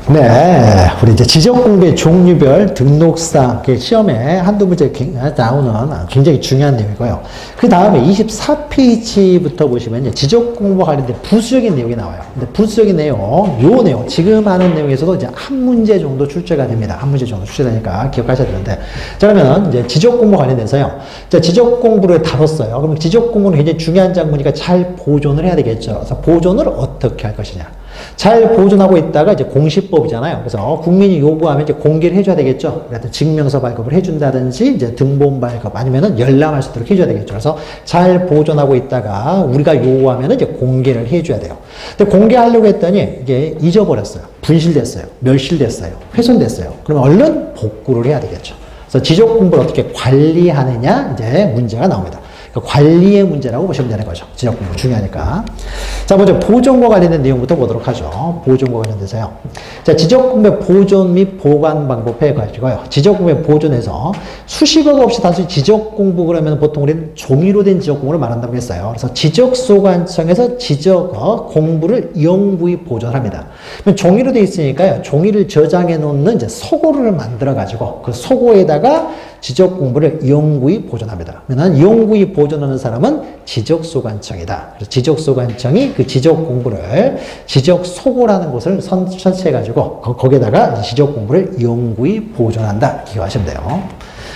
네, 우리 이제 지적공부의 종류별 등록상 시험에 한두 문제 나오는 굉장히 중요한 내용이고요. 그 다음에 24페이지부터 보시면 이제 지적공부와 관련된 부수적인 내용이 나와요. 근데 부수적인 내용, 요 내용, 지금 하는 내용에서도 이제 한 문제 정도 출제가 됩니다. 한 문제 정도 출제되니까 기억하셔야 되는데. 자, 그러면 이제 지적공부 관련돼서요. 자, 지적공부를 다뤘어요. 그럼 지적공부는 굉장히 중요한 작문이니까 잘 보존을 해야 되겠죠. 그래서 보존을 어떻게 할 것이냐. 잘 보존하고 있다가 이제 공시법이잖아요. 그래서 국민이 요구하면 이제 공개를 해줘야 되겠죠. 그래서 증명서 발급을 해준다든지 이제 등본 발급 아니면은 열람할 수 있도록 해줘야 되겠죠. 그래서 잘 보존하고 있다가 우리가 요구하면은 이제 공개를 해줘야 돼요. 근데 공개하려고 했더니 이게 잊어버렸어요. 분실됐어요. 멸실됐어요. 훼손됐어요. 그러면 얼른 복구를 해야 되겠죠. 그래서 지적 공부를 어떻게 관리하느냐 이제 문제가 나옵니다. 관리의 문제라고 보시면 되는 거죠. 지적공부 중요하니까. 자, 먼저 보존과 관련된 내용부터 보도록 하죠. 보존과 관련돼서요. 자, 지적공부의 보존 및 보관 방법에 가지고요. 지적공부의 보존에서 수식어가 없이 단순히 지적공부 그러면 보통 우리는 종이로 된 지적공부를 말한다고 했어요. 그래서 지적소관청에서 지적 공부를 영구히 보존합니다. 종이로 돼 있으니까요. 종이를 저장해 놓는 이제 소고를 만들어 가지고 그 소고에다가 지적 공부를 영구히 보존합니다. 그러면 영구히 보존하는 사람은 지적소관청이다. 그래서 지적소관청이 그 지적 공부를 지적소고라는 곳을 설치해가지고 거기에다가 지적 공부를 영구히 보존한다. 기억하시면 돼요.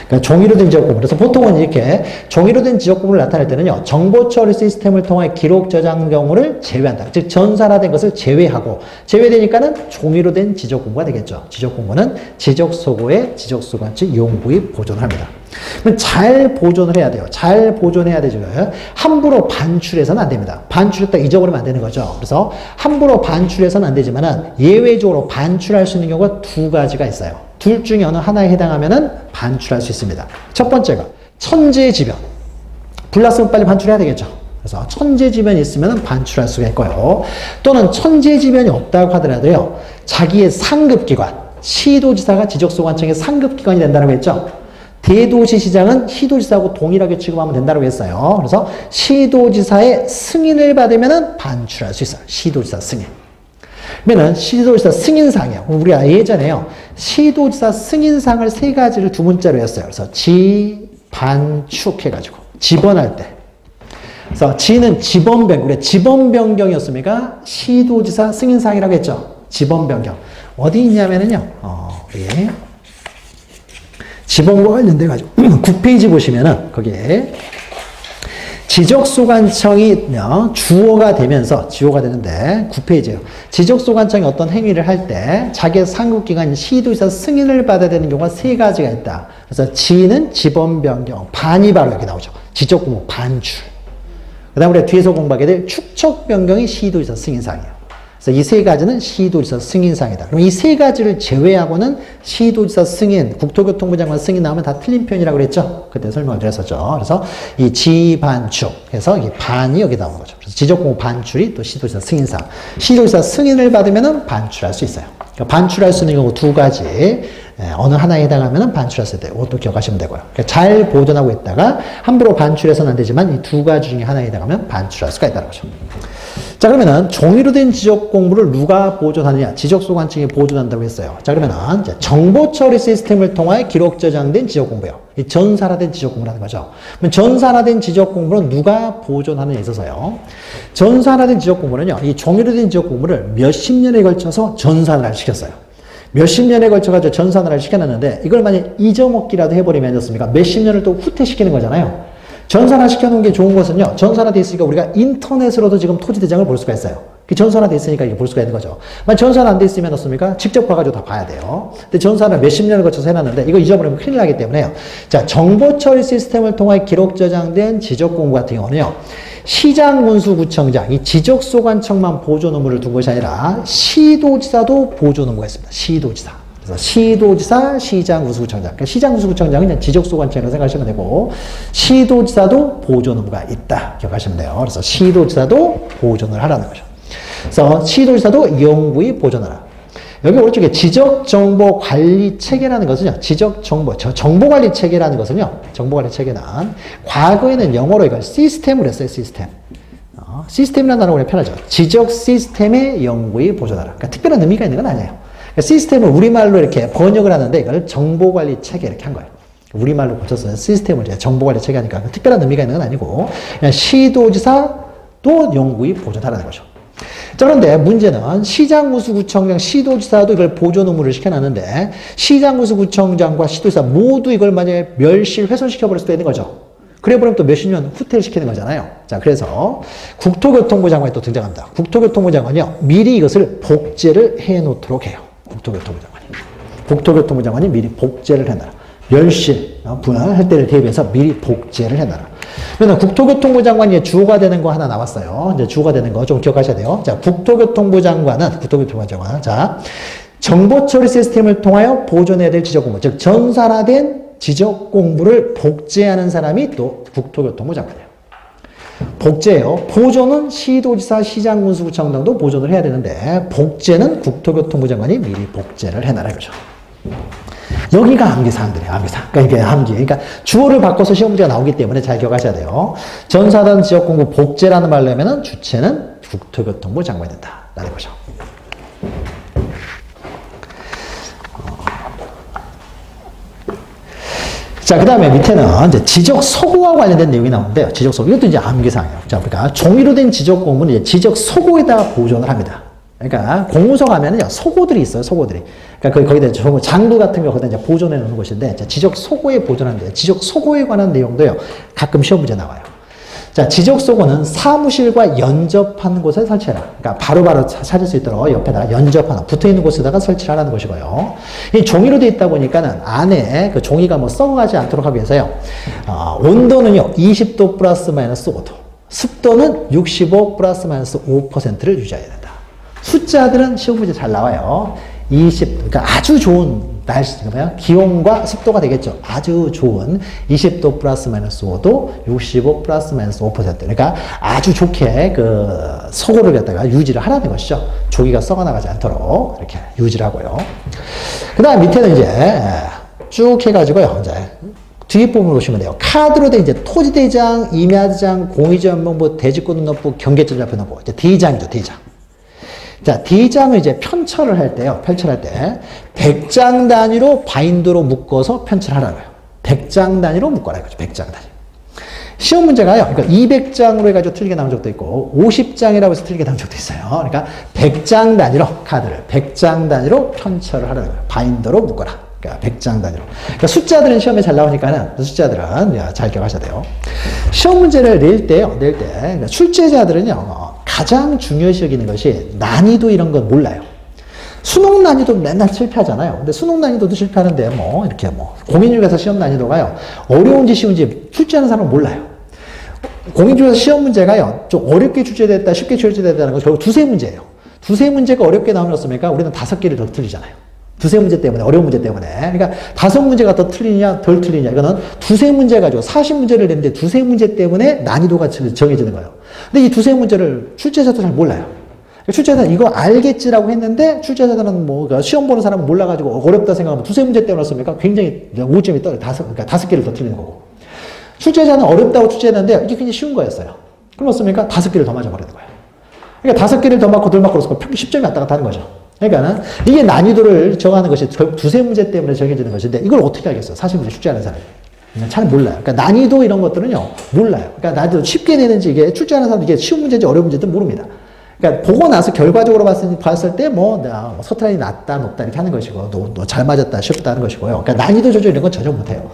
그러니까 종이로 된 지적 공부. 그래서 보통은 이렇게 종이로 된 지적 공부를 나타낼 때는요, 정보 처리 시스템을 통해 기록 저장 경우를 제외한다. 즉, 전산화된 것을 제외하고, 제외되니까는 종이로 된 지적 공부가 되겠죠. 지적 공부는 지적 소고에 지적 소관청이 영구히 보존합니다. 그럼 잘 보존을 해야 돼요. 잘 보존해야 되죠. 함부로 반출해서는 안 됩니다. 반출했다 잊어버리면 안 되는 거죠. 그래서 함부로 반출해서는 안 되지만은 예외적으로 반출할 수 있는 경우가 두 가지가 있어요. 둘 중에 어느 하나에 해당하면은 반출할 수 있습니다. 첫 번째가 천재지변. 불났으면 빨리 반출해야 되겠죠. 그래서 천재지변이 있으면 반출할 수가 있고요. 또는 천재지변이 없다고 하더라도요. 자기의 상급기관, 시도지사가 지적소관청의 상급기관이 된다고 했죠. 대도시시장은 시도지사하고 동일하게 취급하면 된다고 했어요. 그래서 시도지사의 승인을 받으면 반출할 수 있어요. 시도지사 승인. 그러면 시도지사 승인상이에요. 우리가 예전에요. 시도지사 승인상을 세 가지를 두 문자로 했어요. 그래서 지, 반, 축 해가지고 지번할 때. 그래서 지는 지번 변경. 우리가 지번 변경이었습니까? 시도지사 승인상이라고 했죠. 지번 변경. 어디 있냐면은요. 예. 지번과 관련돼 가지고 9페이지 보시면은 거기에 지적소관청이 주어가 되면서 지어가 되는데 9페이지예요. 지적소관청이 어떤 행위를 할 때 자기의 상급기관 시도지사 승인을 받아야 되는 경우가 세 가지가 있다. 그래서 지는 지번 변경, 반이 바로 여기 나오죠. 지적공부 반출. 그 다음에 우리가 뒤에서 공부하게 될 축척 변경이 시도지사 승인상이에요. 그래서 이 세 가지는 시도지사 승인상이다. 그럼 이 세 가지를 제외하고는 시도지사 승인, 국토교통부 장관 승인 나오면 다 틀린 편이라고 그랬죠? 그때 설명을 드렸었죠. 그래서 이 지반축 해서 이 반이 여기 나오는 거죠. 그래서 지적공부 반출이 또 시도지사 승인상. 시도지사 승인을 받으면 반출할 수 있어요. 그러니까 반출할 수 있는 경우 두 가지. 어느 하나에 해당하면 반출할 수 있어요. 이것도 기억하시면 되고요. 그러니까 잘 보존하고 있다가 함부로 반출해서는 안 되지만 이 두 가지 중에 하나에 해당하면 반출할 수가 있다는 거죠. 자, 그러면은 종이로 된 지적 공부를 누가 보존하느냐? 지적소관청이 보존한다고 했어요. 자, 그러면은 이제 정보 처리 시스템을 통하여 기록 저장된 지적 공부요. 이 전산화된 지적 공부라는 거죠. 그럼 전산화된 지적 공부는 누가 보존하느냐에 있어서요. 전산화된 지적 공부는요. 이 종이로 된 지적 공부를 몇십 년에 걸쳐서 전산화를 시켰어요. 몇십 년에 걸쳐가지고 전산화를 시켜놨는데 이걸 만약 잊어먹기라도 해버리면 어떻습니까? 몇십 년을 또 후퇴시키는 거잖아요. 전산화 시켜놓은 게 좋은 것은요. 전산화돼 있으니까 우리가 인터넷으로도 지금 토지대장을 볼 수가 있어요. 전산화돼 있으니까 이게 볼 수가 있는 거죠. 만약 전산화 안 돼 있으면 어떻습니까? 직접 봐가지고 다 봐야 돼요. 근데 전산화 몇십 년을 거쳐서 해놨는데 이거 잊어버리면 큰일 나기 때문에요. 자, 정보 처리 시스템을 통해 기록 저장된 지적 공부 같은 경우는요. 시장군수구청장, 이 지적소관청만 보존 의무를 둔 것이 아니라 시도지사도 보존 의무가 있습니다. 시도지사. 그래서 시도지사, 시장군수구청장. 그러니까 시장군수구청장은 지적소관청이라고 생각하시면 되고 시도지사도 보존 의무가 있다. 기억하시면 돼요. 그래서 시도지사도 보존을 하라는 거죠. 그래서 시도지사도 영구히 보존하라. 여기 오른쪽에 지적정보관리체계라는 것은요. 정보관리체계라는 것은요. 정보관리체계는 과거에는 영어로 이걸 시스템을 했어요. 시스템. 시스템이라는 단어가 편하죠. 지적 시스템에 영구히 보존하라. 그러니까 특별한 의미가 있는 건 아니에요. 시스템을 우리말로 이렇게 번역을 하는데 이걸 정보관리 체계 이렇게 한 거예요. 우리말로 고쳐서 시스템을 이제 정보관리 체계 하니까 특별한 의미가 있는 건 아니고 그냥 시도지사도 영구히 보존하라는 거죠. 자, 그런데 문제는 시장구수구청장, 시도지사도 이걸 보존 의무를 시켜놨는데 시장구수구청장과 시도지사 모두 이걸 만약에 멸실, 훼손시켜버릴 수도 있는 거죠. 그래버리면 또 몇십 년 후퇴를 시키는 거잖아요. 자, 그래서 국토교통부 장관이 또 등장합니다. 국토교통부 장관이요, 미리 이것을 복제를 해놓도록 해요. 국토교통부 장관이 미리 복제를 해놔라. 멸실, 분할할 때를 대비해서 미리 복제를 해놔라. 그러면 국토교통부 장관이 주어가 되는 거 하나 나왔어요. 이제 주어가 되는 거 좀 기억하셔야 돼요. 자, 국토교통부 장관. 자, 정보처리 시스템을 통하여 보존해야 될 지적공부, 즉 전산화된 지적공부를 복제하는 사람이 또 국토교통부 장관이에요. 복제예요. 보존은 시도지사, 시장군수구청장도 보존을 해야 되는데 복제는 국토교통부 장관이 미리 복제를 해놔라 이거죠. 여기가 암기사항들이에요. 암기사항. 그러니까 이게 암기. 그러니까 주어를 바꿔서 시험 문제가 나오기 때문에 잘 기억하셔야 돼요. 전사단 지역공부 복제라는 말로 하면은 주체는 국토교통부 장관이 된다라는 거죠. 자, 그 다음에 밑에는 이제 지적 소고와 관련된 내용이 나오는데요. 지적 소고. 이것도 이제 암기사항이에요. 자, 그러니까 종이로 된 지적 공부는 이제 지적 소고에다 보존을 합니다. 그러니까 공무소 가면은요, 소고들이 있어요, 소고들이. 그러니까 거기다 장부 같은 거 거기다 이제 보존해 놓는 곳인데, 지적 소고에 보존하는데, 지적 소고에 관한 내용도요, 가끔 시험 문제 나와요. 자, 지적 소고는 사무실과 연접하는 곳에 설치해라. 그러니까 바로바로 찾을 수 있도록 옆에다가 연접하는, 붙어 있는 곳에다가 설치를 하라는 것이고요. 이 종이로 되어 있다 보니까는 안에 그 종이가 뭐 썩어가지 않도록 하기 위해서요, 온도는요, 20도 플러스 마이너스 5도. 습도는 65 플러스 마이너스 5%를 유지해야 된다. 숫자들은 시험 문제 잘 나와요. 20, 그러니까 아주 좋은 날씨, 기온과 습도가 되겠죠. 아주 좋은 20도 플러스 마이너스 5도, 65 플러스 마이너스 5%. 그러니까 아주 좋게 그 소고를 갖다가 유지를 하라는 것이죠. 조기가 썩어나가지 않도록 이렇게 유지를 하고요. 그 다음 밑에는 이제 쭉 해가지고요. 이제 뒤에 부분을 보시면 돼요. 카드로 된 이제 토지대장, 임야대장, 공유지원명부, 대지권등록부, 경계지자표등록부. 이제 대장이죠, 대장. 자, 대장을 이제 편철을 할 때요, 편철할 때, 100장 단위로 바인더로 묶어서 편철하라고요. 100장 단위로 묶어라 이거죠, 100장 단위. 시험 문제가요, 그러니까 200장으로 해가지고 틀리게 나온 적도 있고, 50장이라고 해서 틀리게 나온 적도 있어요. 그러니까 100장 단위로, 카드를 100장 단위로 편철을 하라는 거예요. 바인더로 묶어라. 그러니까 100장 단위로. 그러니까 숫자들은 시험에 잘 나오니까는, 숫자들은 잘 기억하셔야 돼요. 시험 문제를 낼 때요, 그러니까 출제자들은요, 가장 중요시 여기는 것이 난이도 이런 건 몰라요. 수능 난이도 맨날 실패하잖아요. 근데 수능 난이도도 실패하는데 뭐 이렇게 뭐 공인중개사 시험 난이도가요, 어려운지 쉬운지 출제하는 사람은 몰라요. 공인중개사 시험 문제가요, 좀 어렵게 출제됐다, 쉽게 출제됐다는 건 결국 두세 문제예요. 두세 문제가 어렵게 나오셨으니까 우리는 5개를 더 틀리잖아요. 두세 문제 때문에, 어려운 문제 때문에. 그러니까 5문제가 더 틀리냐, 덜 틀리냐. 이거는 두세 문제 가지고 40문제를 냈는데 두세 문제 때문에 난이도가 정해지는 거예요. 근데 이 두세 문제를 출제자도 잘 몰라요. 출제자는 이거 알겠지라고 했는데, 출제자들은 뭐, 시험 보는 사람은 몰라가지고 어렵다 생각하면 두세 문제 때문에 었습니까? 굉장히 오점이 떨어요. 그러니까 5개를 더 틀리는 거고. 출제자는 어렵다고 출제했는데, 이게 굉장히 쉬운 거였어요. 그럼 어떻습니까? 5개를 더 맞아버리는 거예요. 그러니까 5개를 더 맞고 덜 맞고 그래서 평균 10점이 왔다 갔다 하는 거죠. 그러니까는 이게 난이도를 정하는 것이 두세 문제 때문에 정해지는 것인데, 이걸 어떻게 알겠어요? 40문제 출제하는 사람이. 잘 몰라요. 그러니까 난이도 이런 것들은요, 몰라요. 그러니까 난이도 쉽게 내는지 이게 출제하는 사람은 이게 쉬운 문제인지 어려운 문제인지 모릅니다. 그러니까 보고 나서 결과적으로 봤을 때 뭐 서트라인이 낮다, 높다 이렇게 하는 것이고, 너 잘 맞았다, 쉽다 하는 것이고요. 그러니까 난이도 조절 이런 건 전혀 못해요.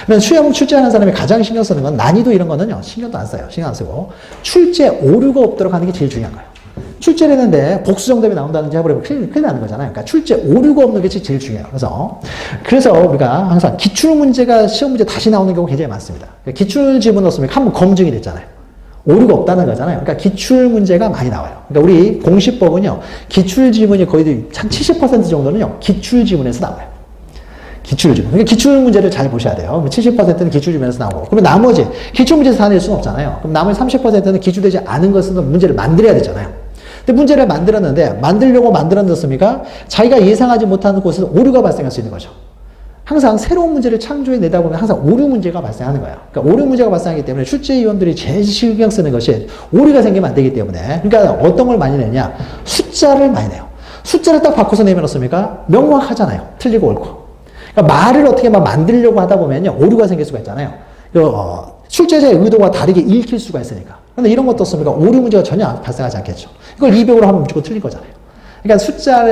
그러면 시험 출제하는 사람이 가장 신경 쓰는 건 난이도 이런 거는요, 신경도 안 써요. 신경 안 쓰고 출제 오류가 없도록 하는 게 제일 중요한 거예요. 출제를 했는데 복수 정답이 나온다든지 해버리면 큰일 나는 거잖아요. 그러니까 출제 오류가 없는 게 제일 중요해요. 그래서 우리가 항상 기출 문제가 시험 문제 다시 나오는 경우가 굉장히 많습니다. 기출 지문 넣었으면 한번 검증이 됐잖아요. 오류가 없다는 거잖아요. 그러니까 기출 문제가 많이 나와요. 그러니까 우리 공시법은요, 기출 지문이 거의 한 70% 정도는요, 기출 지문에서 나와요. 기출 지문. 그러니까 기출 문제를 잘 보셔야 돼요. 70%는 기출 지문에서 나오고, 그러면 나머지 기출 문제에서 다 낼 수는 없잖아요. 그럼 나머지 30%는 기출되지 않은 것은 문제를 만들어야 되잖아요. 근데 문제를 만들었는데, 만들려고 만들었습니까? 자기가 예상하지 못하는 곳에서 오류가 발생할 수 있는 거죠. 항상 새로운 문제를 창조해 내다 보면 항상 오류 문제가 발생하는 거예요. 그러니까 오류 문제가 발생하기 때문에 출제위원들이 제일 신경 쓰는 것이 오류가 생기면 안 되기 때문에. 그러니까 어떤 걸 많이 내냐? 숫자를 많이 내요. 숫자를 딱 바꿔서 내밀었습니까? 명확하잖아요. 틀리고 옳고. 그러니까 말을 어떻게 막 만들려고 하다 보면요. 오류가 생길 수가 있잖아요. 출제자의 의도와 다르게 읽힐 수가 있으니까. 근데 이런 것도 없습니까? 오류 문제가 전혀 발생하지 않겠죠. 이걸 200으로 하면 무조건 틀린 거잖아요. 그러니까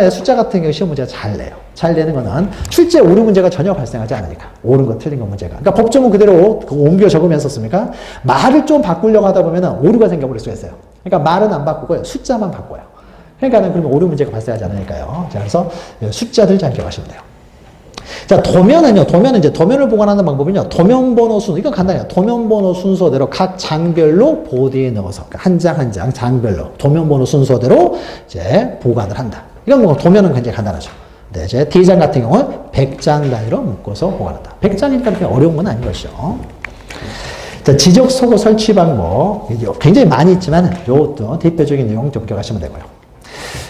숫자 같은 경우 시험 문제가 잘 내요. 잘 내는 거는 출제 오류 문제가 전혀 발생하지 않으니까. 옳은 거 틀린 거 문제가. 그러니까 법조문 그대로 옮겨 적으면 썼습니까? 말을 좀 바꾸려고 하다 보면 오류가 생겨버릴 수가 있어요. 그러니까 말은 안 바꾸고요. 숫자만 바꿔요. 그러니까 그러면 오류 문제가 발생하지 않으니까요. 자, 그래서 숫자들 잘 기억하시면 돼요. 자, 도면을 보관하는 방법은요, 도면번호 순서, 이건 간단해요. 도면번호 순서대로 각 장별로 보드에 넣어서, 한 장 한 장 장별로, 도면번호 순서대로 이제 보관을 한다. 이건 뭐, 도면은 굉장히 간단하죠. 네, 이제 D장 같은 경우는 100장 단위로 묶어서 보관한다. 100장이니까 그렇게 어려운 건 아닌 것이죠. 자, 지적 소고 설치 방법. 굉장히 많이 있지만, 이것도 대표적인 내용 좀 기억하시면 되고요.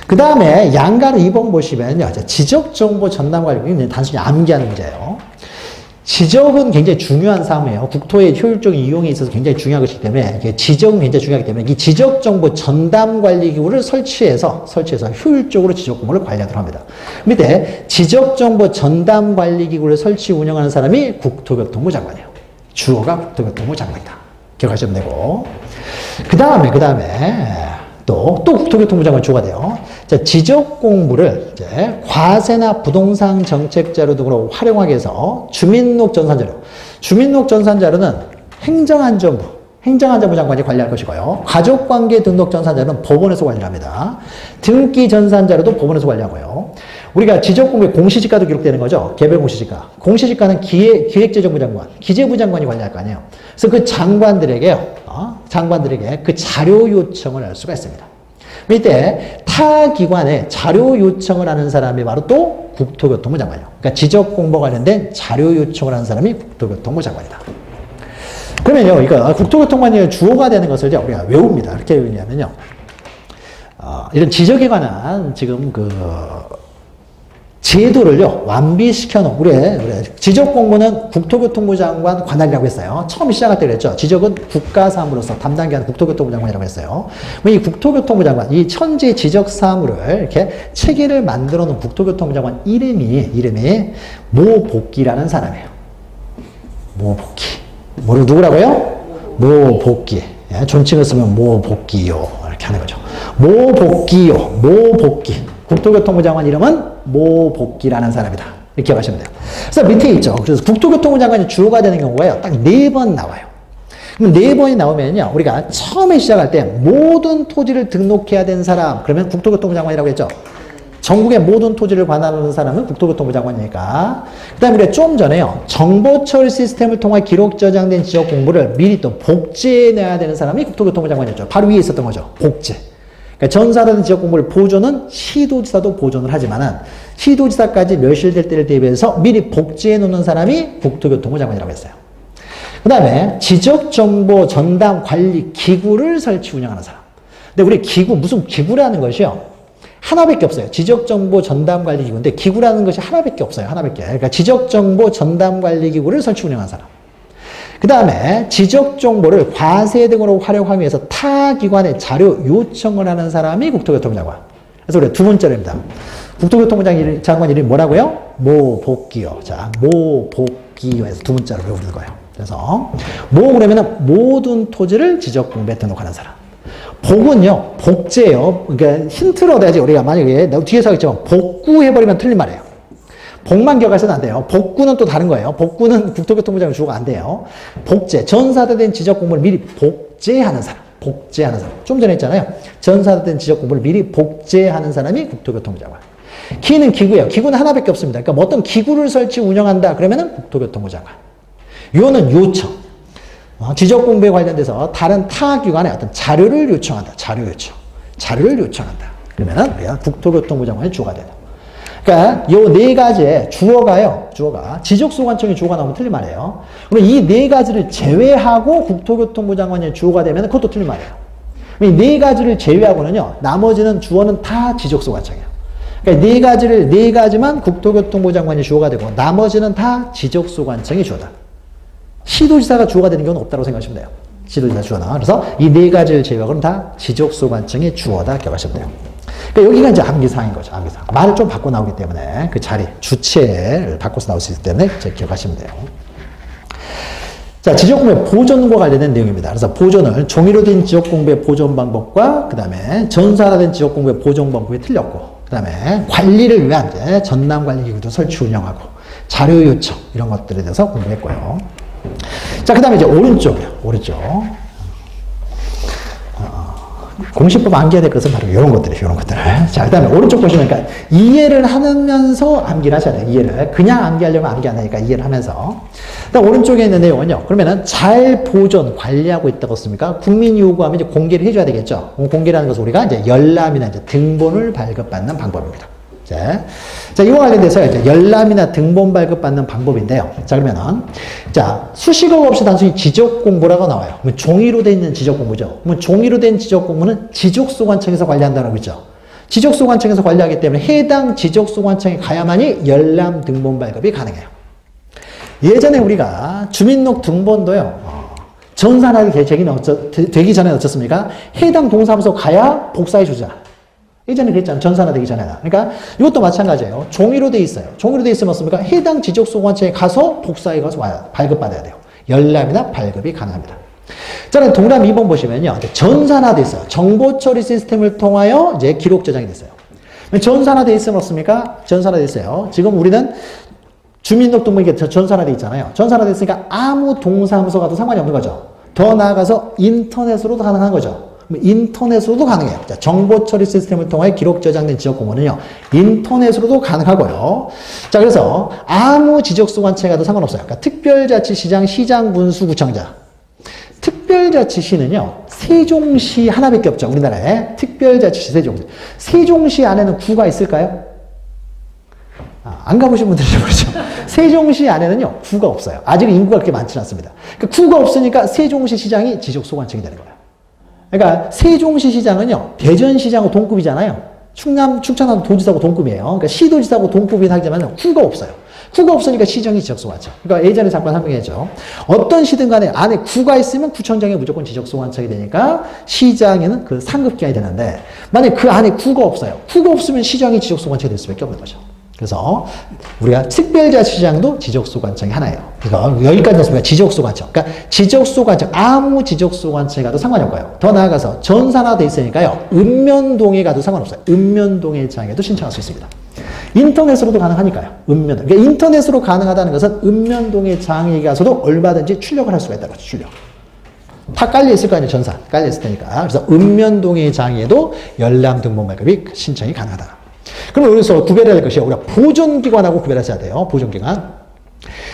그 다음에 양가로 2번 보시면요. 지적정보 전담 관리, 단순히 암기하는 문제예요. 지적은 굉장히 중요한 사항이에요. 국토의 효율적인 이용에 있어서 굉장히 중요한 것이기 때문에, 지적은 굉장히 중요하기 때문에, 이 지적정보 전담 관리 기구를 설치해서 효율적으로 지적정보를 관리하도록 합니다. 밑에 지적정보 전담 관리 기구를 설치 운영하는 사람이 국토교통부 장관이에요. 주어가 국토교통부 장관이다. 기억하시면 되고. 그 다음에, 또 국토교통부 장관 주어가 돼요. 자, 지적 공부를 이제 과세나 부동산 정책 자료 등으로 활용하기 위해서 주민등록 전산 자료는 행정안전부 장관이 관리할 것이고요. 가족관계 등록 전산 자료는 법원에서 관리를 합니다. 등기 전산 자료도 법원에서 관리하고요. 우리가 지적 공부에 공시지가도 기록되는 거죠. 개별 공시지가. 공시지가는 기획재정부 장관, 기재부 장관이 관리할 거 아니에요. 그래서 그 장관들에게 그 자료 요청을 할 수가 있습니다. 이때 타 기관에 자료 요청을 하는 사람이 바로 또 국토교통부 장관이에요. 그러니까 지적 공부 관련된 자료 요청을 하는 사람이 국토교통부 장관이다. 그러면요, 이거 국토교통관이 주어가 되는 것을 이제 우리가 외웁니다. 이렇게 외우냐면요, 이런 지적에 관한 지금 제도를요, 완비시켜 놓은, 우리 지적 공무는 국토교통부 장관 관할이라고 했어요. 처음 시작할 때 그랬죠. 지적은 국가사무로서 담당하는 국토교통부 장관이라고 했어요. 이 국토교통부 장관, 이 천지 지적 사무를 이렇게 체계를 만들어 놓은 국토교통부 장관 이름이 모복기라는 사람이에요. 모복기. 누구라고요? 모복기. 예, 존칭을 쓰면 모복기요. 이렇게 하는 거죠. 모복기. 국토교통부 장관 이름은 모복기라는 사람이다. 이렇게 기억하시면 돼요. 그래서 밑에 있죠. 그래서 국토교통부 장관이 주어가 되는 경우가요, 딱 4번 나와요. 그럼 4번이 나오면요, 우리가 처음에 시작할 때 모든 토지를 등록해야 되는 사람, 그러면 국토교통부 장관이라고 했죠. 전국의 모든 토지를 관할하는 사람은 국토교통부 장관이니까. 그 다음에 우리가 좀 전에요, 정보처리 시스템을 통해 기록 저장된 지적 공부를 미리 또 복제해 놔야 되는 사람이 국토교통부 장관이었죠. 바로 위에 있었던 거죠. 복제. 그러니까 전사라는 지적 공부를 보존은 시도지사도 보존을 하지만은 시도지사까지 멸실될 때를 대비해서 미리 복제해 놓는 사람이 국토교통부 장관이라고 했어요. 그 다음에 지적정보 전담 관리 기구를 설치 운영하는 사람. 근데 우리 무슨 기구라는 것이요, 하나밖에 없어요. 지적정보 전담관리기구인데 기구라는 것이 하나밖에 없어요. 그러니까 지적정보 전담관리기구를 설치 운영하는 사람. 그 다음에 지적정보를 과세 등으로 활용하기 위해서 타 기관에 자료 요청을 하는 사람이 국토교통부 장관. 그래서 우리 두 번째입니다. 국토교통부 장관 이름이 뭐라고요? 모복기요. 자, 모복기요에서 두 번째로 외우는 거예요. 그래서 그러면은 모든 토지를 지적공부에 등록하는 사람. 복은요, 복제예요. 그러니까 힌트를 얻어야지. 우리가 만약에 뒤에서 하겠지만 복구해버리면 틀린 말이에요. 복만 기억하셔도 안 돼요. 복구는 또 다른 거예요. 복구는 국토교통부 장관 주어가 안 돼요. 복제, 전사된 지적 공부를 미리 복제하는 사람. 좀 전에 했잖아요. 전사된 지적 공부를 미리 복제하는 사람이 국토교통부 장관. 기는 기구예요. 기구는 하나밖에 없습니다. 그러니까 뭐 어떤 기구를 설치 운영한다 그러면은 국토교통부 장관. 요는 요청. 지적 공부에 관련돼서 다른 타 기관에 어떤 자료를 요청한다. 자료를 요청한다. 그러면은 그냥 국토교통부 장관이 주어가 되다. 그러니까 요 4가지의 주어가 지적소관청의 주어가 나오면 틀린 말이에요. 그럼 이 4가지를 제외하고 국토교통부 장관의 주어가 되면 그것도 틀린 말이에요. 이 4가지를 제외하고는요, 나머지는 주어는 다 지적소관청이에요. 그러니까 4가지만 국토교통부 장관이 주어가 되고 나머지는 다 지적소관청이 주어다. 시도지사가 주어가 되는 경우는 없다고 생각하시면 돼요. 시도지사 주어나. 그래서 이 4가지를 제외하고는 다 지적소관청의 주어다 기억하시면 돼요. 그러니까 여기가 이제 암기사항인 거죠. 암기사항. 말을 좀 바꿔 나오기 때문에 그 자리, 주체를 바꿔서 나올 수 있기 때문에 이제 기억하시면 돼요. 자, 지적공부의 보존과 관련된 내용입니다. 그래서 보존을 종이로 된 지적공부의 보존 방법과 그 다음에 전산화된 지적공부의 보존 방법이 틀렸고 그 다음에 관리를 위한 이제 전남관리기구도 설치 운영하고 자료 요청 이런 것들에 대해서 공부했고요. 자, 그 다음에 이제 오른쪽이요. 오른쪽. 공시법 암기해야 될 것은 바로 이런 것들이에요. 이런 것들. 자, 그 다음에 오른쪽 보시면 그러니까 이해를 하면서 암기를 하셔야 돼요. 이해를. 그냥 암기하려면 암기 안 하니까 이해를 하면서. 그다음 오른쪽에 있는 내용은요. 그러면은 잘 보존, 관리하고 있다고 했습니까? 국민 요구하면 이제 공개를 해줘야 되겠죠. 공개라는 것은 우리가 이제 열람이나 이제 등본을 발급받는 방법입니다. 자, 이와 관련돼서 이제 열람이나 등본 발급받는 방법인데요. 자, 그러면은, 자, 수식어가 없이 단순히 지적공부라고 나와요. 종이로 돼 있는 지적공부죠. 종이로 된 지적공부는 지적소관청에서 관리한다는 거죠. 지적소관청에서 관리하기 때문에 해당 지적소관청에 가야만이 열람 등본 발급이 가능해요. 예전에 우리가 주민등록 등본도요, 전산화가 되기 전에 어떻습니까? 해당 동사무소 가야 복사해 주자. 예전에 그랬잖아요. 전산화되기 전에. 그러니까 이것도 마찬가지예요. 종이로 돼 있어요. 종이로 돼 있으면 어떻습니까? 해당 지적소관청에 가서 복사해 가서 와야 발급받아야 돼요. 열람이나 발급이 가능합니다. 자, 동그라미 2번 보시면요. 전산화돼 있어요. 정보처리 시스템을 통하여 이제 기록 저장이 됐어요. 전산화돼 있으면 어떻습니까? 전산화돼 있어요. 지금 우리는 주민등록등본이 전산화돼 있잖아요. 전산화돼 있으니까 아무 동사무소 가도 상관이 없는 거죠. 더 나아가서 인터넷으로도 가능한 거죠. 인터넷으로도 가능해요. 자, 정보처리 시스템을 통해 기록 저장된 지적공부는요, 인터넷으로도 가능하고요. 자, 그래서 아무 지적소관청에 가도 상관없어요. 그러니까 특별자치시장, 시장군수구청장. 특별자치시는요, 세종시 하나밖에 없죠. 우리나라에. 특별자치시 세종시. 세종시 안에는 구가 있을까요? 안 가보신 분들이 모르죠. 세종시 안에는요, 구가 없어요. 아직 인구가 그렇게 많지는 않습니다. 그러니까 구가 없으니까 세종시 시장이 지적소관청이 되는 거예요. 그러니까 세종시 시장은요, 대전시장하고 동급이잖아요. 충청남도 도지사하고 동급이에요. 그러니까 시도지사하고 동급이긴 하지만 구가 없어요. 구가 없으니까 시정이 지적소관청. 그러니까 예전에 잠깐 설명했죠. 어떤 시든 간에 안에 구가 있으면 구청장이 무조건 지적소관청이 되니까 시장에는 그 상급기관이 되는데, 만약에 그 안에 구가 없어요. 구가 없으면 시장이 지적소관청이 될 수밖에 없는 거죠. 그래서 우리가 특별자치시장도 지적소관청이 하나예요. 그러니까 여기까지 넣습니다. 지적소관청. 그러니까 지적소관청, 아무 지적소관청에 가도 상관이 없고요. 더 나아가서 전산화돼 있으니까요. 읍면동에 가도 상관없어요. 읍면동의 장에도 신청할 수 있습니다. 인터넷으로도 가능하니까요. 읍면동. 그러니까 인터넷으로 가능하다는 것은 읍면동의 장에 가서도 얼마든지 출력을 할 수가 있다는 거죠. 출력. 다 깔려있을 거 아니에요. 전산. 깔려있을 테니까. 그래서 읍면동의 장에도 열람 등본 발급이 신청이 가능하다. 그럼 여기서 구별해야 할 것이 우리가 보존기관하고 구별하셔야 돼요. 보존기관.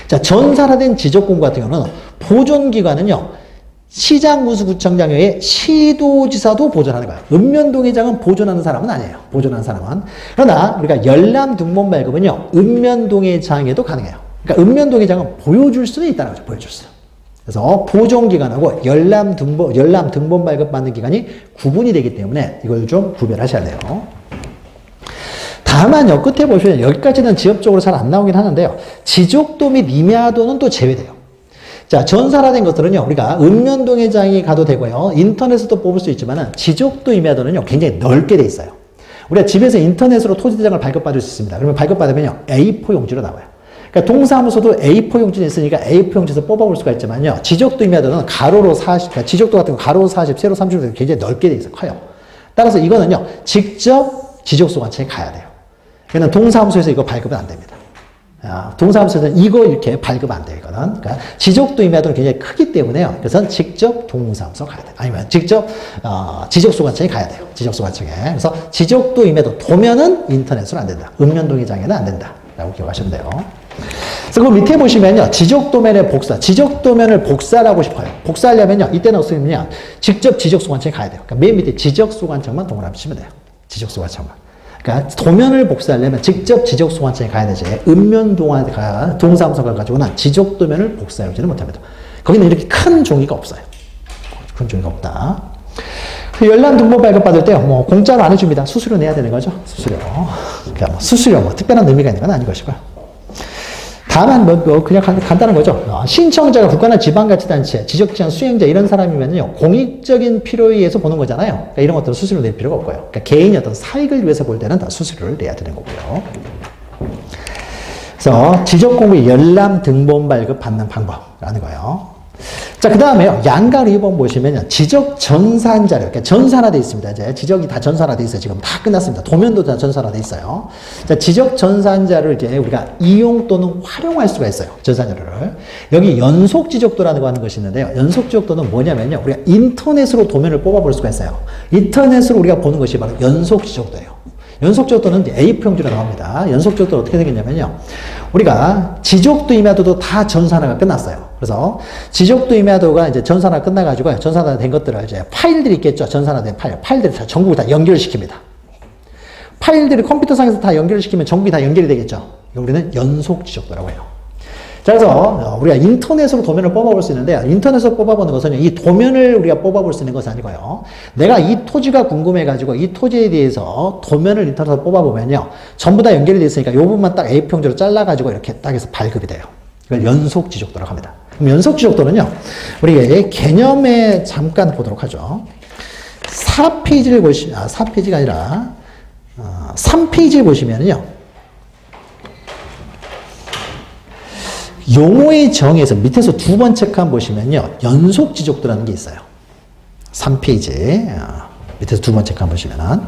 자, 전산화된 지적공부 같은 경우는 보존기관은요, 시장군수구청장 외에 시도지사도 보존하는 거예요. 읍면동의장은 보존하는 사람은 아니에요. 보존하는 사람은. 그러나 우리가 열람 등본 발급은요, 읍면동의장에도 가능해요. 그러니까 읍면동의장은 보여줄 수는 있다는 거죠. 보여줄 수. 그래서 보존기관하고 열람 등본 발급받는 기관이 구분이 되기 때문에 이걸 좀 구별하셔야 돼요. 다만요, 끝에 보시면 여기까지는 지역적으로 잘 안 나오긴 하는데요. 지적도 및 임야도는 또 제외돼요. 자, 전산화된 것들은요, 우리가 읍면동의장이 가도 되고요. 인터넷에도 뽑을 수 있지만은 지적도 임야도는요, 굉장히 넓게 돼 있어요. 우리가 집에서 인터넷으로 토지대장을 발급받을 수 있습니다. 그러면 발급받으면요, A4 용지로 나와요. 그러니까 동사무소도 A4 용지는 있으니까 A4 용지에서 뽑아볼 수가 있지만요. 지적도 임야도는 가로로 40, 그러니까 지적도 같은 거 가로 40, 세로 30, 굉장히 넓게 돼 있어요. 커요. 따라서 이거는요, 직접 지적소관청에 가야 돼요. 그러니까 동사무소에서 이거 발급은 안 됩니다. 동사무소에서는 이거 이렇게 발급 안 돼요. 이거는. 그러니까 지적도 임야도는 굉장히 크기 때문에요. 그래서 직접 동사무소 가야 돼요. 아니면 직접 지적소관청에 가야 돼요. 지적소관청에. 그래서 지적도 임야도 도면은 인터넷으로 안 된다. 읍면동의장에는 안 된다. 라고 기억하시면 돼요. 그래서 그 밑에 보시면요. 지적도면의 복사. 지적도면을 복사를 하고 싶어요. 복사하려면요. 이때는 어떻게 하냐면 직접 지적소관청에 가야 돼요. 그러니까 맨 밑에 지적소관청만 동그라미 치면 돼요. 지적소관청만. 그러니까 도면을 복사하려면 직접 지적소관청에 가야 되지. 동사무소 가가지고는 지적도면을 복사하지는 못합니다. 거기는 이렇게 큰 종이가 없어요. 큰 종이가 없다. 그 열람 등본 발급 받을 때 뭐 공짜로 안 해줍니다. 수수료 내야 되는 거죠. 수수료. 그러니까 뭐 수수료 뭐 특별한 의미가 있는 건 아닌 것이고요. 다만 그냥 간단한 거죠. 신청자가 국가나 지방자치단체, 지적재산 수행자 이런 사람이면요 공익적인 필요에 의해서 보는 거잖아요. 그러니까 이런 것들은 수수료 낼 필요가 없고요. 그러니까 개인이 어떤 사익을 위해서 볼 때는 다 수수료를 내야 되는 거고요. 그래서 지적공부의 열람 등본 발급 받는 방법이라는 거예요. 자, 그 다음에요. 양갈 2번 보시면요. 지적 전산 자료. 그러니까 전산화되어 있습니다. 이제 지적이 다 전산화되어 있어요. 지금 다 끝났습니다. 도면도 다 전산화되어 있어요. 자, 지적 전산 자료를 이제 우리가 이용 또는 활용할 수가 있어요. 전산 자료를. 여기 연속 지적도라는 거 하는 것이 있는데요. 연속 지적도는 뭐냐면요. 우리가 인터넷으로 도면을 뽑아볼 수가 있어요. 인터넷으로 우리가 보는 것이 바로 연속 지적도예요. 연속 지적도는 A4형지로 나옵니다. 연속 지적도는 어떻게 되겠냐면요. 우리가 지적도 임야도도 다 전산화가 끝났어요. 그래서 지적도 임야도가 이제 전산화 끝나가지고 전산화 된 것들을 이제 파일들이 있겠죠. 전산화된 파일들을 다 전국을 다 연결시킵니다. 파일들이 컴퓨터상에서 다 연결시키면 전국이 다 연결이 되겠죠. 우리는 연속 지적도라고 해요. 자, 그래서 우리가 인터넷으로 도면을 뽑아볼 수 있는데 인터넷으로 뽑아보는 것은 이 도면을 우리가 뽑아볼 수 있는 것은 아니고요. 내가 이 토지가 궁금해가지고 이 토지에 대해서 도면을 인터넷으로 뽑아보면요. 전부 다 연결이 되어 있으니까 이 부분만 딱 A4형지로 잘라가지고 이렇게 딱 해서 발급이 돼요. 이걸 연속 지적도라고 합니다. 그럼 연속 지적도는요. 우리가 개념에 잠깐 보도록 하죠. 4페이지를 4페이지가 아니라 3페이지를 보시면요. 용어의 정의에서 밑에서 두 번째 칸 보시면요. 연속 지적도라는 게 있어요. 3페이지. 밑에서 두 번째 칸 보시면은.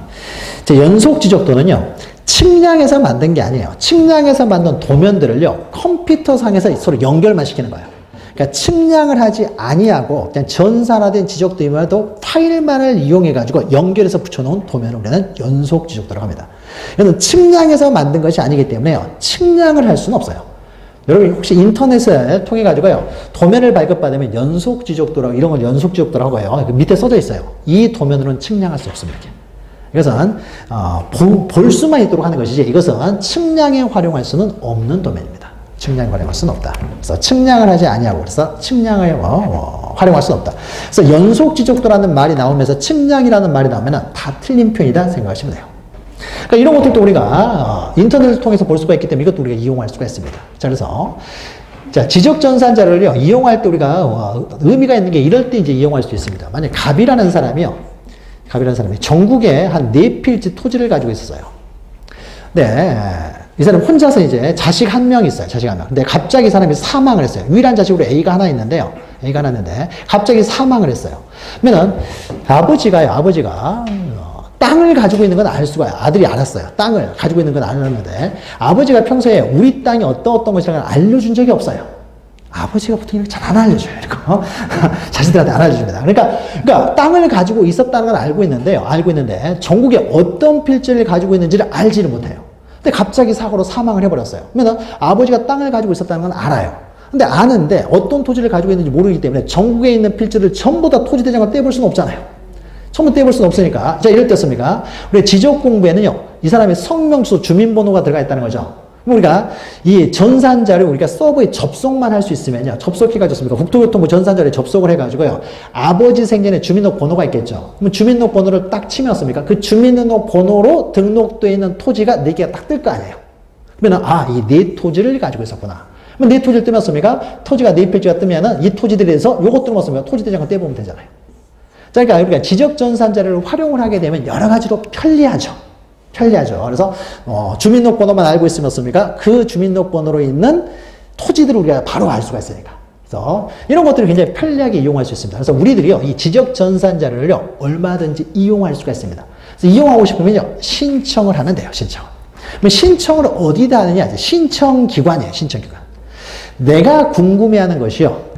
연속 지적도는요. 측량해서 만든 게 아니에요. 측량해서 만든 도면들을요. 컴퓨터상에서 서로 연결만 시키는 거예요. 그러니까 측량을 하지 아니하고 그냥 전산화된 지적도임에도 파일만을 이용해가지고 연결해서 붙여놓은 도면을 우리는 연속 지적도라고 합니다. 이건 측량해서 만든 것이 아니기 때문에요. 측량을 할 수는 없어요. 여러분 혹시 인터넷을 통해 가지고요 도면을 발급받으면 연속 지적도라고 이런 걸 연속 지적도라고 해요. 그 밑에 써져 있어요. 이 도면으로는 측량할 수 없습니다. 이것은 볼 수만 있도록 하는 것이지 이것은 측량에 활용할 수는 없는 도면입니다. 측량에 활용할 수는 없다. 그래서 측량을 하지 아니하고 그래서 측량을 활용할 수는 없다. 그래서 연속 지적도라는 말이 나오면서 측량이라는 말이 나오면 다 틀린 표현이다 생각하시면 돼요. 그러니까 이런 것들도 우리가 인터넷을 통해서 볼 수가 있기 때문에 이것도 우리가 이용할 수가 있습니다. 자, 그래서 지적 전산 자료를요 이용할 때 우리가 의미가 있는 게 이럴 때 이제 이용할 수 있습니다. 만약 갑이라는 사람이 전국에 한 4필지 토지를 가지고 있었어요. 네, 이 사람 혼자서 이제 자식 한 명 있어요. 자식 한 명. 근데 갑자기 이 사람이 사망을 했어요. 유일한 자식으로 A가 하나 있는데요. A가 하나 있는데 갑자기 사망을 했어요. 그러면은 아버지가 땅을 가지고 있는 건 알 수가 아들이 알았어요. 땅을 가지고 있는 건 알았는데 아버지가 평소에 우리 땅이 어떤 것이라는 걸 알려준 적이 없어요. 아버지가 보통 잘 안 알려줘요. 자신들한테 안 알려줍니다. 그러니까 땅을 가지고 있었다는 건 알고 있는데 전국에 어떤 필지를 가지고 있는지를 알지를 못해요. 근데 갑자기 사고로 사망을 해버렸어요. 그러면 아버지가 땅을 가지고 있었다는 건 알아요. 근데 아는데 어떤 토지를 가지고 있는지 모르기 때문에 전국에 있는 필지를 전부 다 토지 대장을 떼볼 수는 없잖아요. 전부 떼볼 수는 없으니까. 자, 이럴 때 씁니까? 우리 지적 공부에는요, 이 사람의 성명수, 주민번호가 들어가 있다는 거죠. 우리가 이 전산자료 우리가 서버에 접속만 할 수 있으면요, 접속해가지고 씁니까? 국토교통부 전산자료에 접속을 해가지고요, 아버지 생전에 주민등록번호가 있겠죠. 그러면 주민등록번호를 딱 치면 씁니까? 그 주민등록번호로 등록되어 있는 토지가 4개가 딱 뜰 거 아니에요. 그러면 이 4토지를 가지고 있었구나. 그럼 4토지를 뜨면 씁니까? 토지가 4필지가 뜨면은 이 토지들에 대해서 요것 뜨면 씁니까? 토지 대장을 떼보면 되잖아요. 자, 그러니까 우리가 지적 전산 자료를 활용을 하게 되면 여러 가지로 편리하죠. 그래서 주민등록번호만 알고 있으면 씁니까? 그 주민등록번호로 있는 토지들을 우리가 바로 알 수가 있으니까. 그래서 이런 것들을 굉장히 편리하게 이용할 수 있습니다. 그래서 우리들이요, 이 지적 전산 자료를요, 얼마든지 이용할 수가 있습니다. 그래서 이용하고 싶으면요, 신청을 하면 돼요. 그럼 신청을 어디다 하느냐? 신청기관이에요. 신청기관. 내가 궁금해하는 것이요.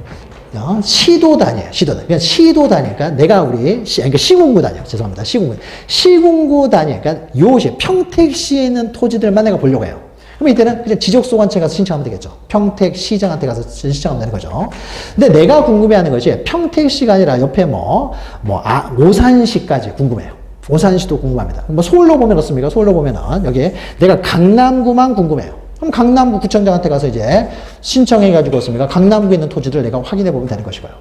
시도 단위예요. 그러니까 시도 단위니까 내가 그러니까 시군구 단위요. 죄송합니다. 시군구 단위. 그러니까 요시 평택시에 있는 토지들만 내가 보려고 해요. 그럼 이때는 그냥 지적소관청에 가서 신청하면 되겠죠. 평택시장한테 가서 신청하면 되는 거죠. 근데 내가 궁금해하는 것이 평택시가 아니라 옆에 오산시까지 궁금해요. 오산시도 궁금합니다. 서울로 보면 어떻습니까? 서울로 보면은 여기 내가 강남구만 궁금해요. 그럼 강남구청장한테 가서 이제 신청해가지고 습니까 강남구에 있는 토지들 내가 확인해 보면 되는 것이고요.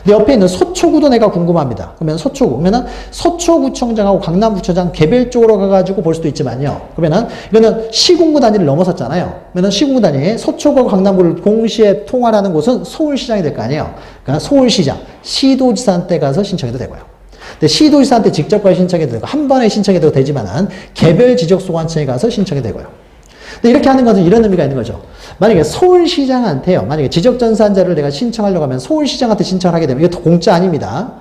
근데 옆에 있는 서초구도 내가 궁금합니다. 그러면 서초구, 그러면은 서초구청장하고 강남구청장 개별적으로 가가지고 볼 수도 있지만요. 그러면은 이거는 시군구 단위를 넘어섰잖아요. 그러면은 시군구 단위, 서초구와 강남구를 동시에 통할하는 곳은 서울시장이 될 거 아니에요. 그러니까 서울시장, 시도지사한테 가서 신청해도 되고요. 근데 시도지사한테 직접 가서 신청해도 되고, 한 번에 신청해도 되지만은 개별 지적소관청에 가서 신청해도 되고요. 근데 이렇게 하는 것은 이런 의미가 있는 거죠. 만약에 서울시장한테요. 만약에 지적전산자를 내가 신청하려고 하면 서울시장한테 신청을 하게 되면 이거 공짜 아닙니다.